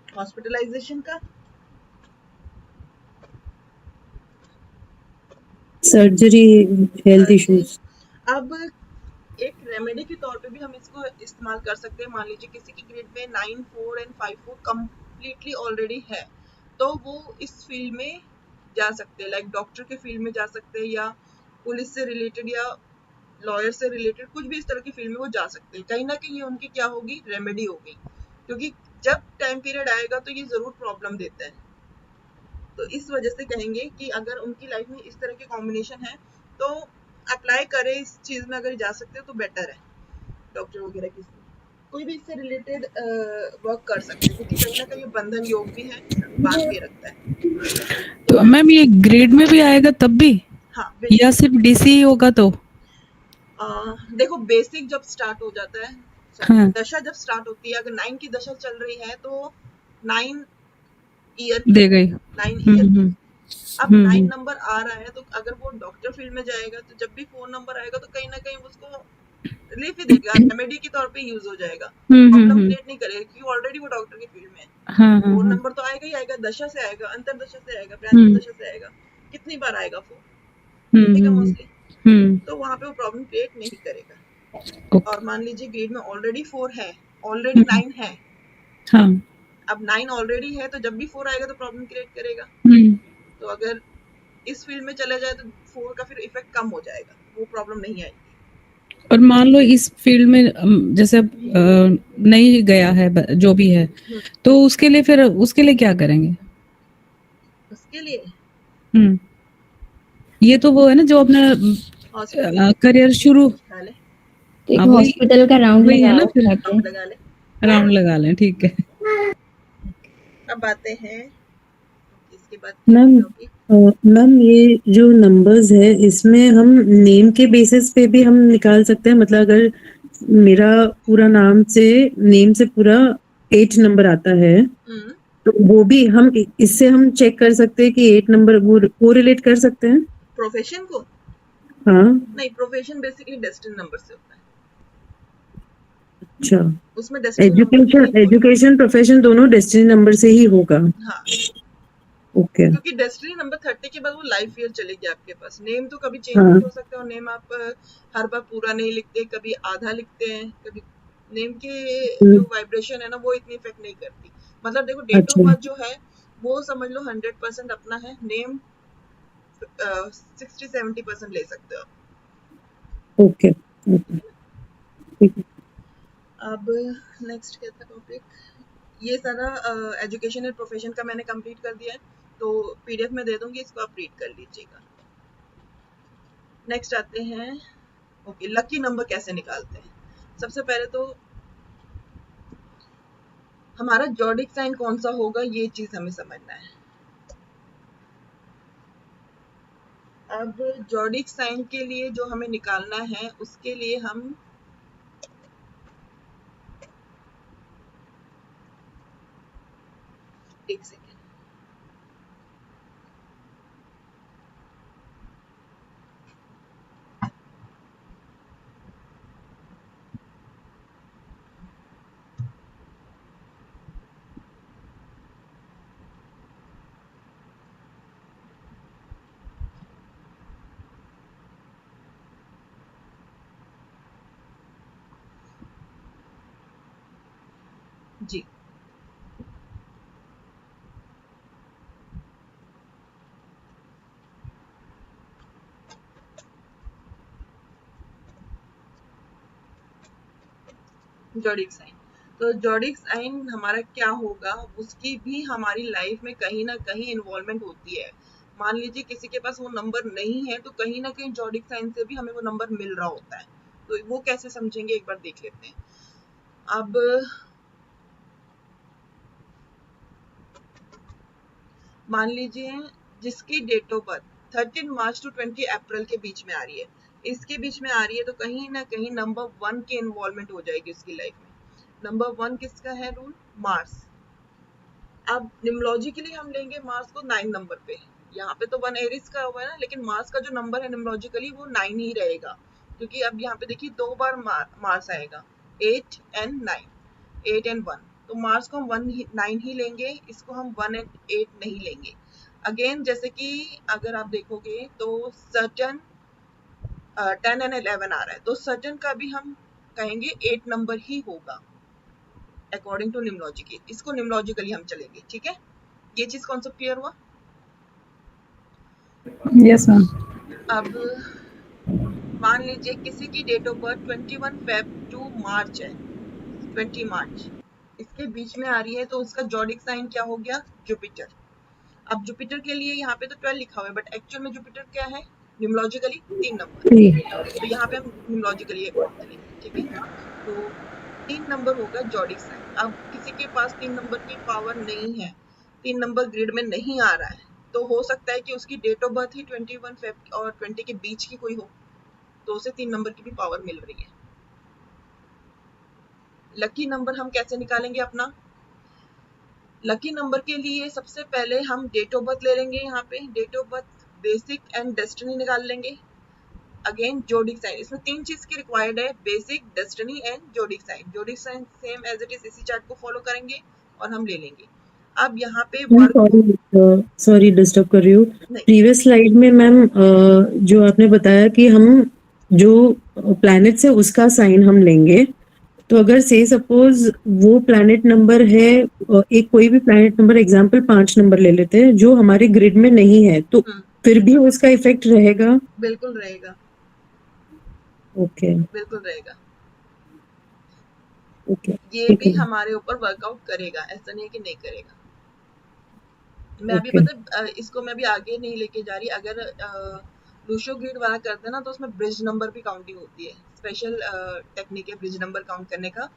हॉस्पिटलाइजेशन का, सर्जरी, हेल्थ इश्यूज. अब एक रेमेडी के तौर पे भी हम इसको इस्तेमाल कर सकते हैं. मान लीजिए किसी की ग्रेड में 9, 4 एंड 5, 4 कम्प्लीटली ऑलरेडी है, तो वो इस फील्ड में जा सकते हैं, लाइक डॉक्टर के फील्ड में जा सकते हैं, या पुलिस से रिलेटेड या लॉयर से रिलेटेड कुछ भी इस तरह की फील्ड में वो जा सकते हैं. कहीं ना कहीं ये उनकी क्या होगी, रेमेडी होगी, क्योंकि जब टाइम पीरियड आएगा तो ये जरूर प्रॉब्लम देता है. तो इस वजह से कहेंगे कि अगर उनकी लाइफ में इस तरह के कॉम्बिनेशन है तो अप्लाई करें इस चीज में, अगर जा सकते हो तो बेटर है डॉक्टर वगैरह की. कोई भी इससे रिलेटेड वर्क कर सकते हैं, क्योंकि कहीं ना कहीं बंधन योग भी है, बांध के रखता है। तो मैम ये ग्रेड में भी आएगा तब भी, हाँ या सिर्फ डीसी ही होगा तो? देखो बेसिक जब स्टार्ट हो जाता है, हाँ। दशा जब स्टार्ट होती है, अगर 9 की दशा चल रही है तो 9 ईयर दे गई। 9 ईयर हम्म, अब 9 नंबर आ रहा है, तो अगर वो डॉक्टर फील्ड में जाएगा तो जब भी 4 नंबर आएगा तो कहीं ना कहीं उसको रिलीफ ही देगा, रेमेडी के तौर पे यूज हो जाएगा, प्रॉब्लम क्रिएट नहीं करेगा, क्योंकि ऑलरेडी वो डॉक्टर के फील्ड में है। हाँ, 4 हाँ, नंबर तो आएगा ही आएगा, दशा से आएगा, अंतर दशा से आएगा, प्रांतिक दशा से आएगा, कितनी बार आएगा 4 ठीक है मोस्टली, तो वहां पे वो प्रॉब्लम क्रिएट नहीं करेगा। और मान लीजिए ग्रेड में ऑलरेडी 4 है, ऑलरेडी 9 है, हाँ। अब 9 ऑलरेडी है, तो जब भी 4 आएगा तो प्रॉब्लम क्रिएट करेगा। तो अगर इस फील्ड में चले जाए तो 4 का फिर इफेक्ट कम हो जाएगा, वो प्रॉब्लम नहीं आएगी। और मान लो इस फील्ड में जैसे नहीं गया है जो भी है, तो उसके लिए क्या करेंगे? उसके लिए ये तो वो है ना जो अपना हॉस्पिटल करियर शुरू डाले, एक हाँ, वही- हॉस्पिटल का राउंड वही है ना, लगाओ फिर जाके। लगा ले। राउंड लगा लें, ठीक है। अब आते हैं इसके बाद मैम टॉपिक, मैम ये जो नंबर्स है इसमें हम नेम के बेसिस पे भी हम निकाल सकते हैं, मतलब अगर मेरा पूरा नेम से पूरा 8 नंबर आता है तो वो भी हम इससे हम चेक कर सकते हैं कि 8 नंबर वो रिलेट कर सकते हैं। प्रोफेशन को हाँ नहीं, प्रोफेशन बेसिकली डेस्टिनी नंबर से होता है, अच्छा, उसमें डेस्टिनी एजुकेशन प्रोफेशन दोनों डेस्टिनी नंबर से ही होगा। हाँ, ओके क्योंकि डेस्टिनी नंबर 30 के बाद वो लाइफ ईयर चलेगी आपके पास। नेम तो कभी चेंज हाँ। नहीं हो सकता, और नेम आप हर बार पूरा नहीं लिखते, कभी आधा लिखते हैं, कभी नेम के जो वाइब्रेशन है ना वो इतनी इफेक्ट नहीं करती। मतलब देखो डेट ऑफ अच्छा। बर्थ जो है वो समझ लो 100% अपना है, नेम 60-70% ले सकते हो आप। ओके ठीक है। अब नेक्स्ट क्या था टॉपिक, ये सारा एजुकेशन एंड प्रोफेशन का मैंने कंप्लीट कर दिया है, तो पीडीएफ में दे दूंगी, इसको आप रीड कर लीजिएगा। नेक्स्ट आते हैं ओके, लकी नंबर कैसे निकालते हैं। सबसे पहले तो हमारा जॉडिक साइन कौन सा होगा, ये चीज हमें समझना है। अब जॉडिक साइन के लिए जो हमें निकालना है, उसके लिए हम एक सेकेंड, जी जॉडिक साइन, तो जॉडिक साइन हमारा क्या होगा, उसकी भी हमारी लाइफ में कहीं ना कहीं इन्वॉल्वमेंट होती है। मान लीजिए किसी के पास वो नंबर नहीं है, तो कहीं ना कहीं जॉडिक साइन से भी हमें वो नंबर मिल रहा होता है, तो वो कैसे समझेंगे एक बार देख लेते हैं। अब मान लीजिए जिसकी date of birth 13 March to 20 April के बीच में आ रही है, इसके बीच में आ रही है, तो कहीं ना कहीं नंबर 1 की इन्वॉल्वमेंट हो जाएगी उसकी लाइफ में। नंबर 1 किसका है रूल, मार्स। अब निम्नोलॉजिकली हम लेंगे मार्स को 9 नंबर पे, यहाँ पे तो 1 एरिस का हुआ है ना, लेकिन मार्स का जो नंबर है निम्नोलॉजिकली वो 9 ही रहेगा, क्योंकि अब यहाँ पे देखिए 2 बार मार्स आएगा, 8 एंड 9, 8 एंड 1, तो मार्स को हम 9 ही लेंगे, इसको हम 1 एंड 8 नहीं लेंगे। अगेन जैसे कि अगर आप देखोगे तो सर्टन 10 एंड 11 आ रहा है, तो सर्टन का भी हम कहेंगे 8 नंबर ही होगा अकॉर्डिंग टू निम्नोलॉजिकली, इसको निम्नोलॉजिकली हम चलेंगे, ठीक है। ये चीज कॉन्सेप्ट क्लियर हुआ। Yes ma'am. अब मान लीजिए किसी की date of birth 21 Feb to March है, 20 मार्च इसके बीच में आ रही है, तो उसका जॉडिक साइन क्या हो गया, जुपिटर। अब जुपिटर के लिए यहाँ पे तो 12 लिखा हुआ है, बट एक्चुअल में जुपिटर क्या है निम्नोलॉजिकली 3 नंबर, तो यहाँ पे हम निम्नोलॉजिकली अकॉर्डिंग चलेंगे, ठीक है। तो 3 नंबर होगा जॉडिक साइन। अब किसी के पास 3 नंबर की पावर नहीं है, 3 नंबर ग्रिड में नहीं आ रहा है, तो हो सकता है कि उसकी डेट ऑफ बर्थ ही 21 फेब और 20 के बीच की कोई हो, तो उसे 3 नंबर की भी पावर मिल रही है। लकी नंबर हम कैसे निकालेंगे अपना? लकी नंबर के लिए सबसे पहले हम डेट ऑफ बर्थ ले लेंगे, यहाँ पे date of birth, basic and destiny निकाल लेंगे। अगेन जोडिक साइन, इसमें 3 चीज की रिक्वायर्ड है, basic, destiny and zodiac sign. Zodiac sign same as it is इसी चार्ट को फॉलो करेंगे और हम ले लेंगे। अब यहाँ पे वर्ग सॉरी डिस्टर्ब कर रही हूँ। नहीं, प्रीवियस स्लाइड में मैम जो आपने बताया कि हम जो प्लैनेट से उसका साइन हम लेंगे, तो अगर से सपोज वो प्लैनेट नंबर है, एक कोई भी प्लैनेट नंबर एग्जांपल 5 नंबर ले लेते हैं जो हमारे ग्रिड में नहीं है, तो फिर भी उसका इफेक्ट रहेगा? बिल्कुल रहेगा, ओके बिल्कुल रहेगा। ओके ये ठीक भी है हमारे ऊपर वर्कआउट करेगा, ऐसा नहीं है कि नहीं करेगा। मैं अभी ओके इसको मैं अभी आगे नहीं लेके जा रही। अगर लूशो ग्रिड वाला करते हैं ना, तो उसमें ब्रिज नंबर भी काउंटिंग होती है। स्पेशल टेक्निक है ब्रिज नंबर काउंट करने का,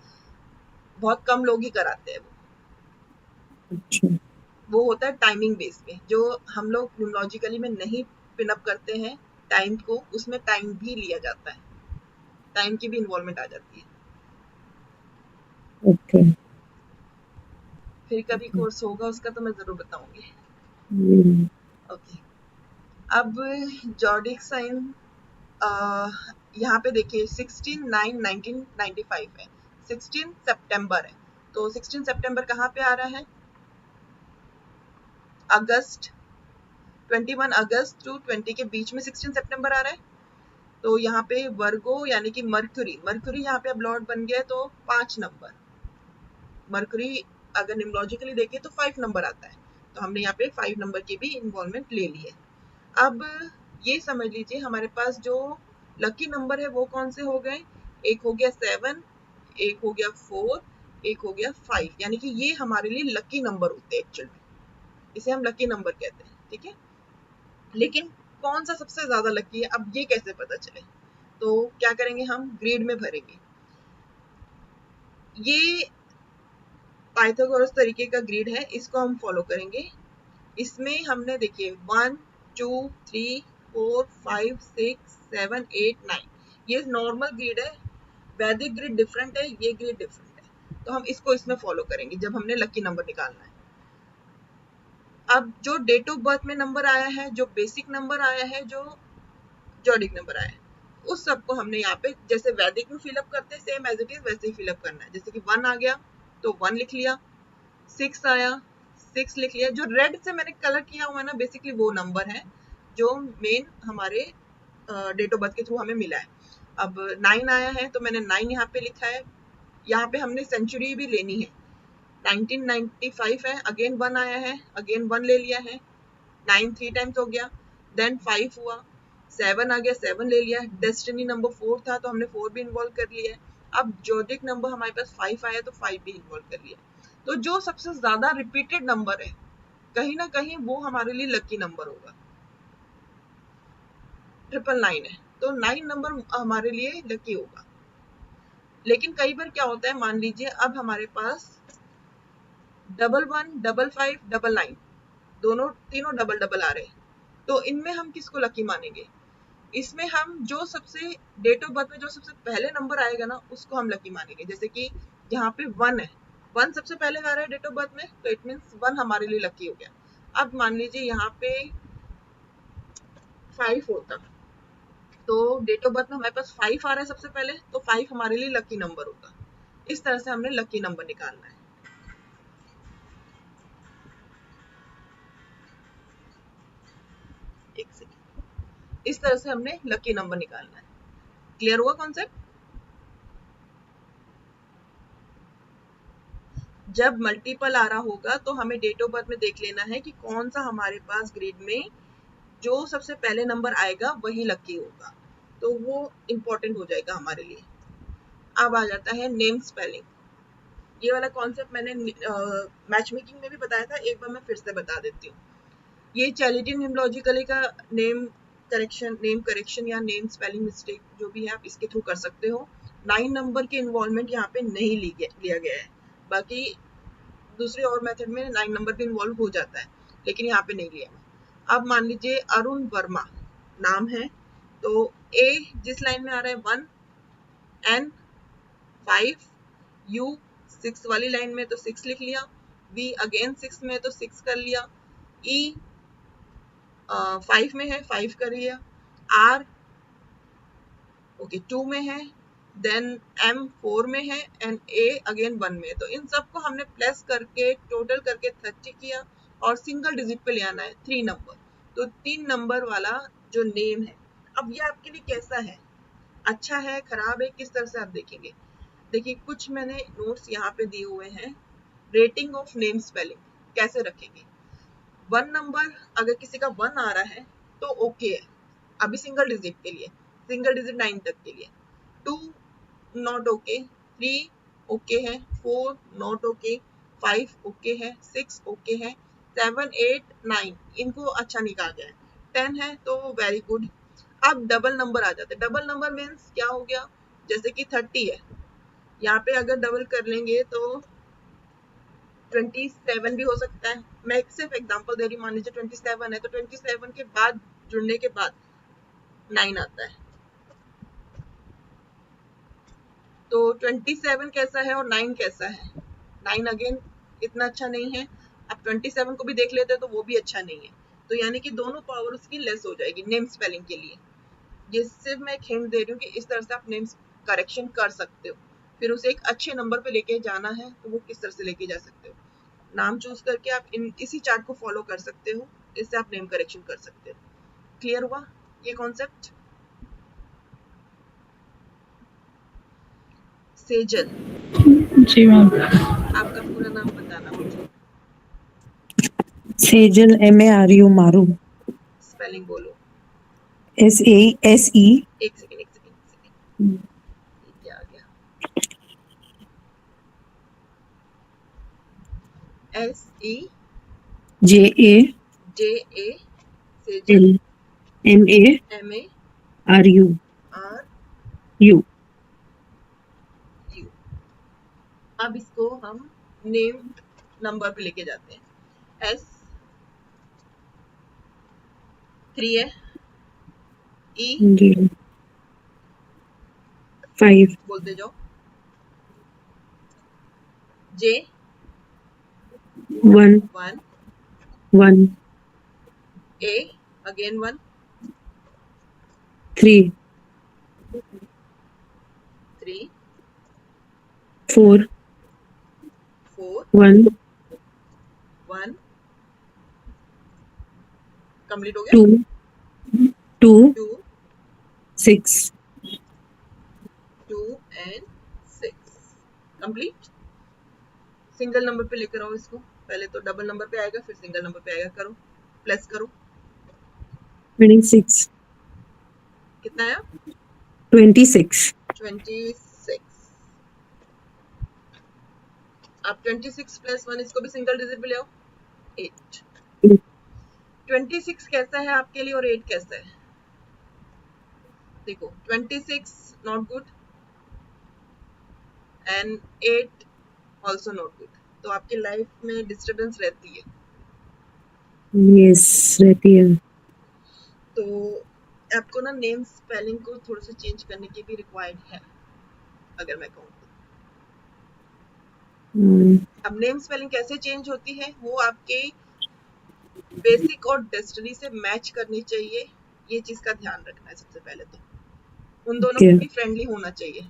बहुत कम लोग ही कराते हैं अच्छा वो होता है टाइमिंग बेस पे, जो हम लोग न्यूमोलॉजिकली में नहीं पिनअप करते हैं टाइम को, उसमें टाइम भी लिया जाता है, टाइम की भी इन्वॉल्वमेंट आ जाती है। ओके फिर कभी कोर्स होगा उसका तो मैं जरूर बताऊंगी। हम्म, ओके, अब जॉडिक साइन यहाँ पे देखिए 16/9/1995 है, 16 सितंबर है, तो 16 सितंबर कहाँ पे आ रहा है? अगस्त, 21 अगस्त टू 20 के बीच में 16 सितंबर आ रहा है। तो यहाँ पे वर्गो यानी कि मरकरी, मरकरी यहाँ पे अब लॉर्ड बन गया, तो 5 नंबर। मरकरी अगर न्यूमोलॉजिकली देखें तो 5 नंबर आता है, तो हमने यहाँ पे 5 नंबर की भी इन्वॉल्वमेंट ले ली है। अब ये समझ लीजिए हमारे पास जो लकी नंबर है वो कौन से हो गए? एक हो गया 7, एक हो गया 4, एक हो गया 5, यानी कि ये हमारे लिए लकी नंबर होते हैं एक्चुअली, इसे हम लकी नंबर कहते हैं, ठीक है। लेकिन कौन सा सबसे ज्यादा लकी है, अब ये कैसे पता चले? तो क्या करेंगे, हम ग्रिड में भरेंगे। ये पाइथागोरस तरीके का ग्रिड है, इसको हम फॉलो करेंगे। इसमें हमने देखिए 1 2 3 4 5 6 7 8 9, ये नॉर्मल ग्रिड है, वैदिक ग्रिड डिफरेंट है, ये ग्रिड डिफरेंट है, तो हम इसको इसमें फॉलो करेंगे जब हमने लकी नंबर निकालना है। अब जो डेट ऑफ बर्थ में नंबर आया है, जो बेसिक नंबर आया है, जो जॉडिक नंबर आया है, उस सबको हमने यहाँ पे जैसे वैदिक में फिलअप करते हैं सेम एज इट इज वैसे ही फिलअप करना है। जैसे कि 1 आ गया तो 1 लिख लिया, 6 आया 6 लिख लिया। जो रेड से मैंने कलर किया हुआ है ना, बेसिकली वो नंबर है जो मेन हमारे डेट ऑफ बर्थ के थ्रू हमें मिला है। अब 9 आया है तो मैंने 9 यहाँ पे लिखा है। यहाँ पे हमने सेंचुरी भी लेनी है, 1995 है, अगेन 1 आया है, अगेन 1 ले लिया है, 9 3 टाइम्स हो गया, देन 5 हुआ, 7 आ गया, 7 ले लिया, डेस्टिनी नंबर 4 था तो हमने 4 भी इन्वॉल्व कर लिया है। अब जॉडिक नंबर हमारे पास 5 आया तो 5 भी इन्वॉल्व कर लिया। तो जो सबसे ज्यादा रिपीटेड नंबर है कहीं ना कहीं वो हमारे लिए लकी नंबर होगा। 999 है तो 9 नंबर हमारे लिए लकी होगा। लेकिन कई बार क्या होता है, मान लीजिए अब हमारे पास 11 55 99 दोनों तीनों डबल डबल आ रहे हैं, तो इनमें हम किसको लकी मानेंगे? इसमें हम जो सबसे डेट ऑफ बर्थ में जो सबसे पहले नंबर आएगा ना उसको हम लकी मानेंगे। जैसे कि यहाँ पे 1 है, 1 सबसे पहले आ रहा है डेट ऑफ बर्थ में, तो इट मीन्स 1 हमारे लिए लकी हो गया। अब मान लीजिए यहाँ पे 5 होता तो डेट ऑफ बर्थ में हमारे पास 5 आ रहा है सबसे पहले, तो 5 हमारे लिए लकी नंबर होगा। इस तरह से हमने लकी नंबर निकालना है। एक सेकेंड, इस तरह से हमने लकी नंबर निकालना है। क्लियर हुआ कॉन्सेप्ट? जब मल्टीपल आ रहा होगा तो हमें डेट ऑफ बर्थ में देख लेना है कि कौन सा हमारे पास ग्रिड में जो सबसे पहले नंबर आएगा वही लकी होगा, तो वो इम्पोर्टेंट हो जाएगा हमारे लिए। अब आ जाता है नेम स्पेलिंग। ये वाला कॉन्सेप्ट मैंने मैच मेकिंग में भी बताया था, एक बार मैं फिर से बता देती हूँ। ये चैरिटी न्यूमोलॉजिकली का नेम करेक्शन या नेम स्पेलिंग मिस्टेक जो भी है आप इसके थ्रू कर सकते हो। 9 नंबर की इन्वॉल्वमेंट यहाँ पे नहीं लिया गया है। बाकी दूसरे और मेथड में 9 नंबर भी इन्वॉल्व हो जाता है, लेकिन यहाँ पे नहीं लिया। अब मान लीजिए अरुण वर्मा नाम है, तो ए जिस लाइन में आ रहा है 1, एन 5, यू 6 वाली लाइन में तो 6 लिख लिया, बी अगेन 6 में तो 6 कर लिया, ई 5 में है 5 कर लिया, आर ओके 2 में है, देन एम 4 में है एंड ए अगेन 1 में है। तो इन सबको हमने प्लस करके टोटल करके 30 किया और सिंगल डिजिट पे ले आना है 3 नंबर। तो 3 नंबर वाला जो नेम है, अब ये आपके लिए कैसा है, अच्छा है खराब है, किस तरह से आप देखेंगे। देखिए कुछ मैंने नोट्स यहाँ पे दिए हुए हैं। रेटिंग ऑफ नेम स्पेलिंग कैसे रखेंगे। 1 नंबर अगर किसी का 1 आ रहा है तो ओके है, अभी सिंगल डिजिट के लिए, सिंगल डिजिट 9 तक के लिए। 2 नॉट ओके, 3 ओके है, 4 नॉट ओके, 5 ओके है, 6 ओके है, 7 8 9 इनको अच्छा निकाल गया है, 10 है तो वेरी गुड। अब डबल नंबर आ जाते हैं। डबल नंबर मीन्स क्या हो गया, जैसे कि 30 है, यहाँ पे अगर डबल कर लेंगे तो 27 भी हो सकता है। मैं सिर्फ एग्जांपल दे रही हूँ, मान लीजिए 27 है तो 27 के बाद जुड़ने के बाद 9 आता है, तो 27 कैसा है और 9 कैसा है। 9 अगेन इतना अच्छा नहीं है, अब 27 को भी देख लेते हैं तो वो भी अच्छा नहीं है, तो यानी कि दोनों पावर उसकी लेस हो जाएगी नेम स्पेलिंग के लिए। ये सिर्फ मैं एक हिंट दे रही हूँ कि इस तरह से आप नेम करेक्शन कर सकते हो। फिर उसे एक अच्छे नंबर पे लेके जाना है तो वो किस तरह से लेके जा सकते हो, नाम चूज करके आप इसी चार्ट को फॉलो कर सकते हो, इससे आप नेम करेक्शन कर सकते हो। क्लियर हुआ ये कॉन्सेप्ट। सेजल, जी मैम। आपका पूरा नाम बताना मुझे, सेजल MARU मारू स्पेलिंग बोलो। SASE एक सेकेंड ये क्या आ गया, SE JA Sejal MARU MARU। अब इसको हम नेम नंबर पे लेके जाते हैं। S 3 है, E 5 बोलते जाओ, J 1 1, 1 A अगेन 1, 3 3 4 4 1 1 कंप्लीट हो गया। 2 2 6 2 एंड 6 कंप्लीट। सिंगल नंबर पे लेकर आओ इसको, पहले तो डबल नंबर पे आएगा फिर सिंगल नंबर पे आएगा, करो प्लस करो, 26 कितना आया 26 26। अब 26 प्लस 1 इसको भी सिंगल डिजिट पे ले आओ, 8। 26 कैसा है आपके लिए और 8 कैसा है, देखो 26 not good and 8 also not good, तो आपकी लाइफ में डिस्टर्बेंस रहती है। यस रहती है। तो आपको ना नेम स्पेलिंग को थोड़ा सा चेंज करने की भी रिक्वायर्ड है अगर मैं कहूँ तो। अब नेम स्पेलिंग कैसे चेंज होती है, वो आपके बेसिक और डेस्टिनी से मैच करनी चाहिए, ये चीज का ध्यान रखना है सबसे पहले तो। उन दोनों को भी फ्रेंडली होना चाहिए,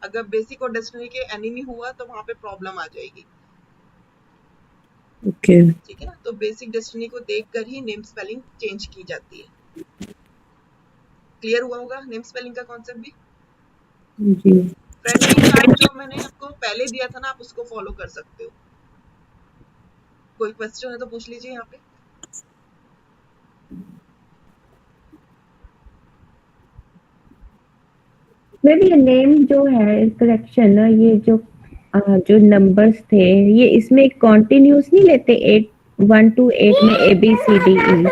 अगर बेसिक और डेस्टिनी के एनिमी हुआ तो वहां पे प्रॉब्लम आ जाएगी। ओके ठीक है ना, तो बेसिक डेस्टिनी को देखकर ही नेम स्पेलिंग चेंज की जाती है। क्लियर हुआ होगा नेम स्पेलिंग का कॉन्सेप्ट भी। जी फ्रेंडली चार्ट जो मैंने आपको पहले दिया था ना, आप उसको फॉलो कर सकते हो। कोई क्वेश्चन है तो पूछ लीजिए यहाँ पे। मे बी नेम जो है करेक्शन ना, ये जो नंबर्स थे ये इसमें कॉन्टिन्यूस नहीं लेते 1 to 8 में ABCDE।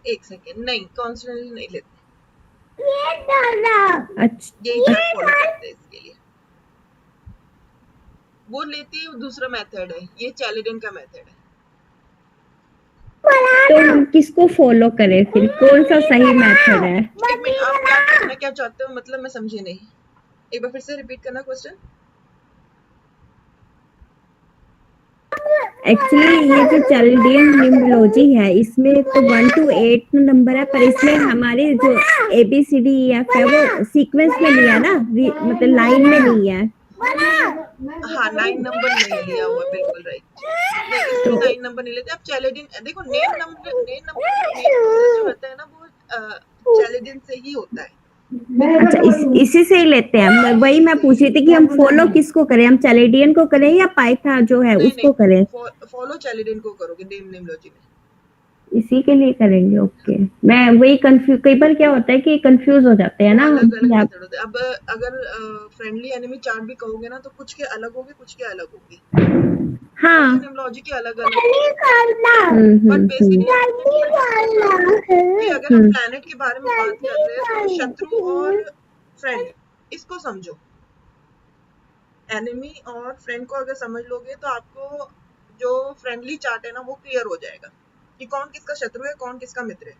एक सेकेंड, नहीं कॉन्स्टेंटली नहीं लेते, अच्छा यही चार्ट फॉलो करते हैं इसके लिए। वो लेती है, दूसरा मेथड है, ये चैलेडियन का मेथड है। तो हम किसको फॉलो करें फिर, कौन सा सही मेथड है? एक मिनट, आप क्या कहना क्या चाहते हो, मतलब मैं समझी नहीं, एक बार फिर से रिपीट करना क्वेश्चन। एक्चुअली ये जो चैल्डियन न्यूमरोलॉजी है इसमें तो 1 to 8 नंबर है, पर इसमें हमारे जो ABCDEF है वो सीक्वेंस में लिया ना, मतलब लाइन में नहीं है। हाँ, 9 नंबर नहीं लिया हुआ, बिल्कुल राइट। नहीं, इसमें 9 नंबर नहीं लेते आप। चैलेडियन देखो, नेम नंबर जो होता है ना, वो चैलेडियन से ही होता है। अच्छा, इसी से ही लेते हैं। वही मैं पूछ रही थी कि हम फॉलो किसको करें, हम चैलेडियन को करें या पाइथा जो है नहीं उसको करें? फॉलो चैलेडियन को करोगे नेम न्यूमरोलॉजी में। इसी के लिए करेंगे, ओके। मैं वही कंफ्यूज, कई बार क्या होता है कि कंफ्यूज हो जाते हैं ना अलग अलग हम। मेथड होते हैं। अब अगर फ्रेंडली एनिमी चार्ट भी कहोगे ना, तो कुछ के अलग होगे, कुछ के अलग होगे। हाँ। न्यूमरोलॉजी के अलग अलग, बट बेसिकली कि अगर हम प्लैनेट के बारे में बात कर रहे हैं तो शत्रु और फ्रेंड, इसको समझो। एनिमी और फ्रेंड को अगर समझ लोगे तो आपको जो फ्रेंडली चार्ट है ना वो क्लियर हो जाएगा कि कौन किसका शत्रु है, कौन किसका मित्र है।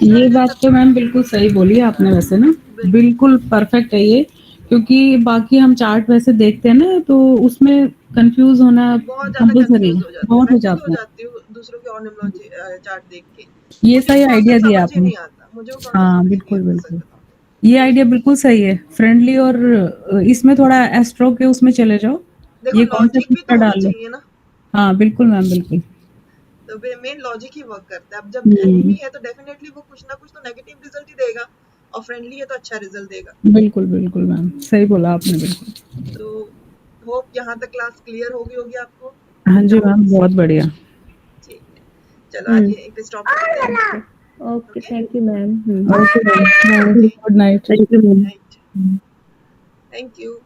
ये बात तो मैम बिल्कुल सही बोली आपने, वैसे ना बिल्कुल परफेक्ट है ये, क्योंकि बाकी हम चार्ट वैसे देखते हैं ना तो उसमें कंफ्यूज होना बहुत ज्यादा कंपलसरी कंफ्यूज है, हो जाते हैं। बहुत मैं हो खुद जाता हो है। जाती हूँ दूसरों के और न्यूमरोलॉजी चार्ट देख के। ये मुझे सही वो आइडिया concept दिया समझ ही आपने। नहीं आता, मुझे वो concept हाँ समझ ही नहीं बिल्कुल आता, सच बिल्कुल, बताऊं तो। ये आइडिया बिल्कुल सही है। फ्रेंडली और इसमें थोड़ा एस्ट्रो के उसमें चले जाओ, देखो ये लॉजिक कॉन्सेप्ट भी तो इसका होना डाल लो। चाहिए ना, हाँ बिल्कुल मैम बिल्कुल। तो मेन लॉजिक ही वर्क करता है। अब जब एनिमी है तो डेफिनेटली वो कुछ ना कुछ तो नेगेटिव रिजल्ट ही देगा, और फ्रेंडली है तो अच्छा रिजल्ट देगा। बिल्कुल बिल्कुल मैम, सही बोला आपने बिल्कुल। तो होप यहाँ तक क्लास क्लियर हो गई होगी आपको। हाँ जी मैम, बहुत बढ़िया। ठीक है, चलो आज यहीं पे स्टॉप करते हैं। Okay, okay, thank you ma'am. Okay ma'am, good night. Thank you ma'am. Thank you.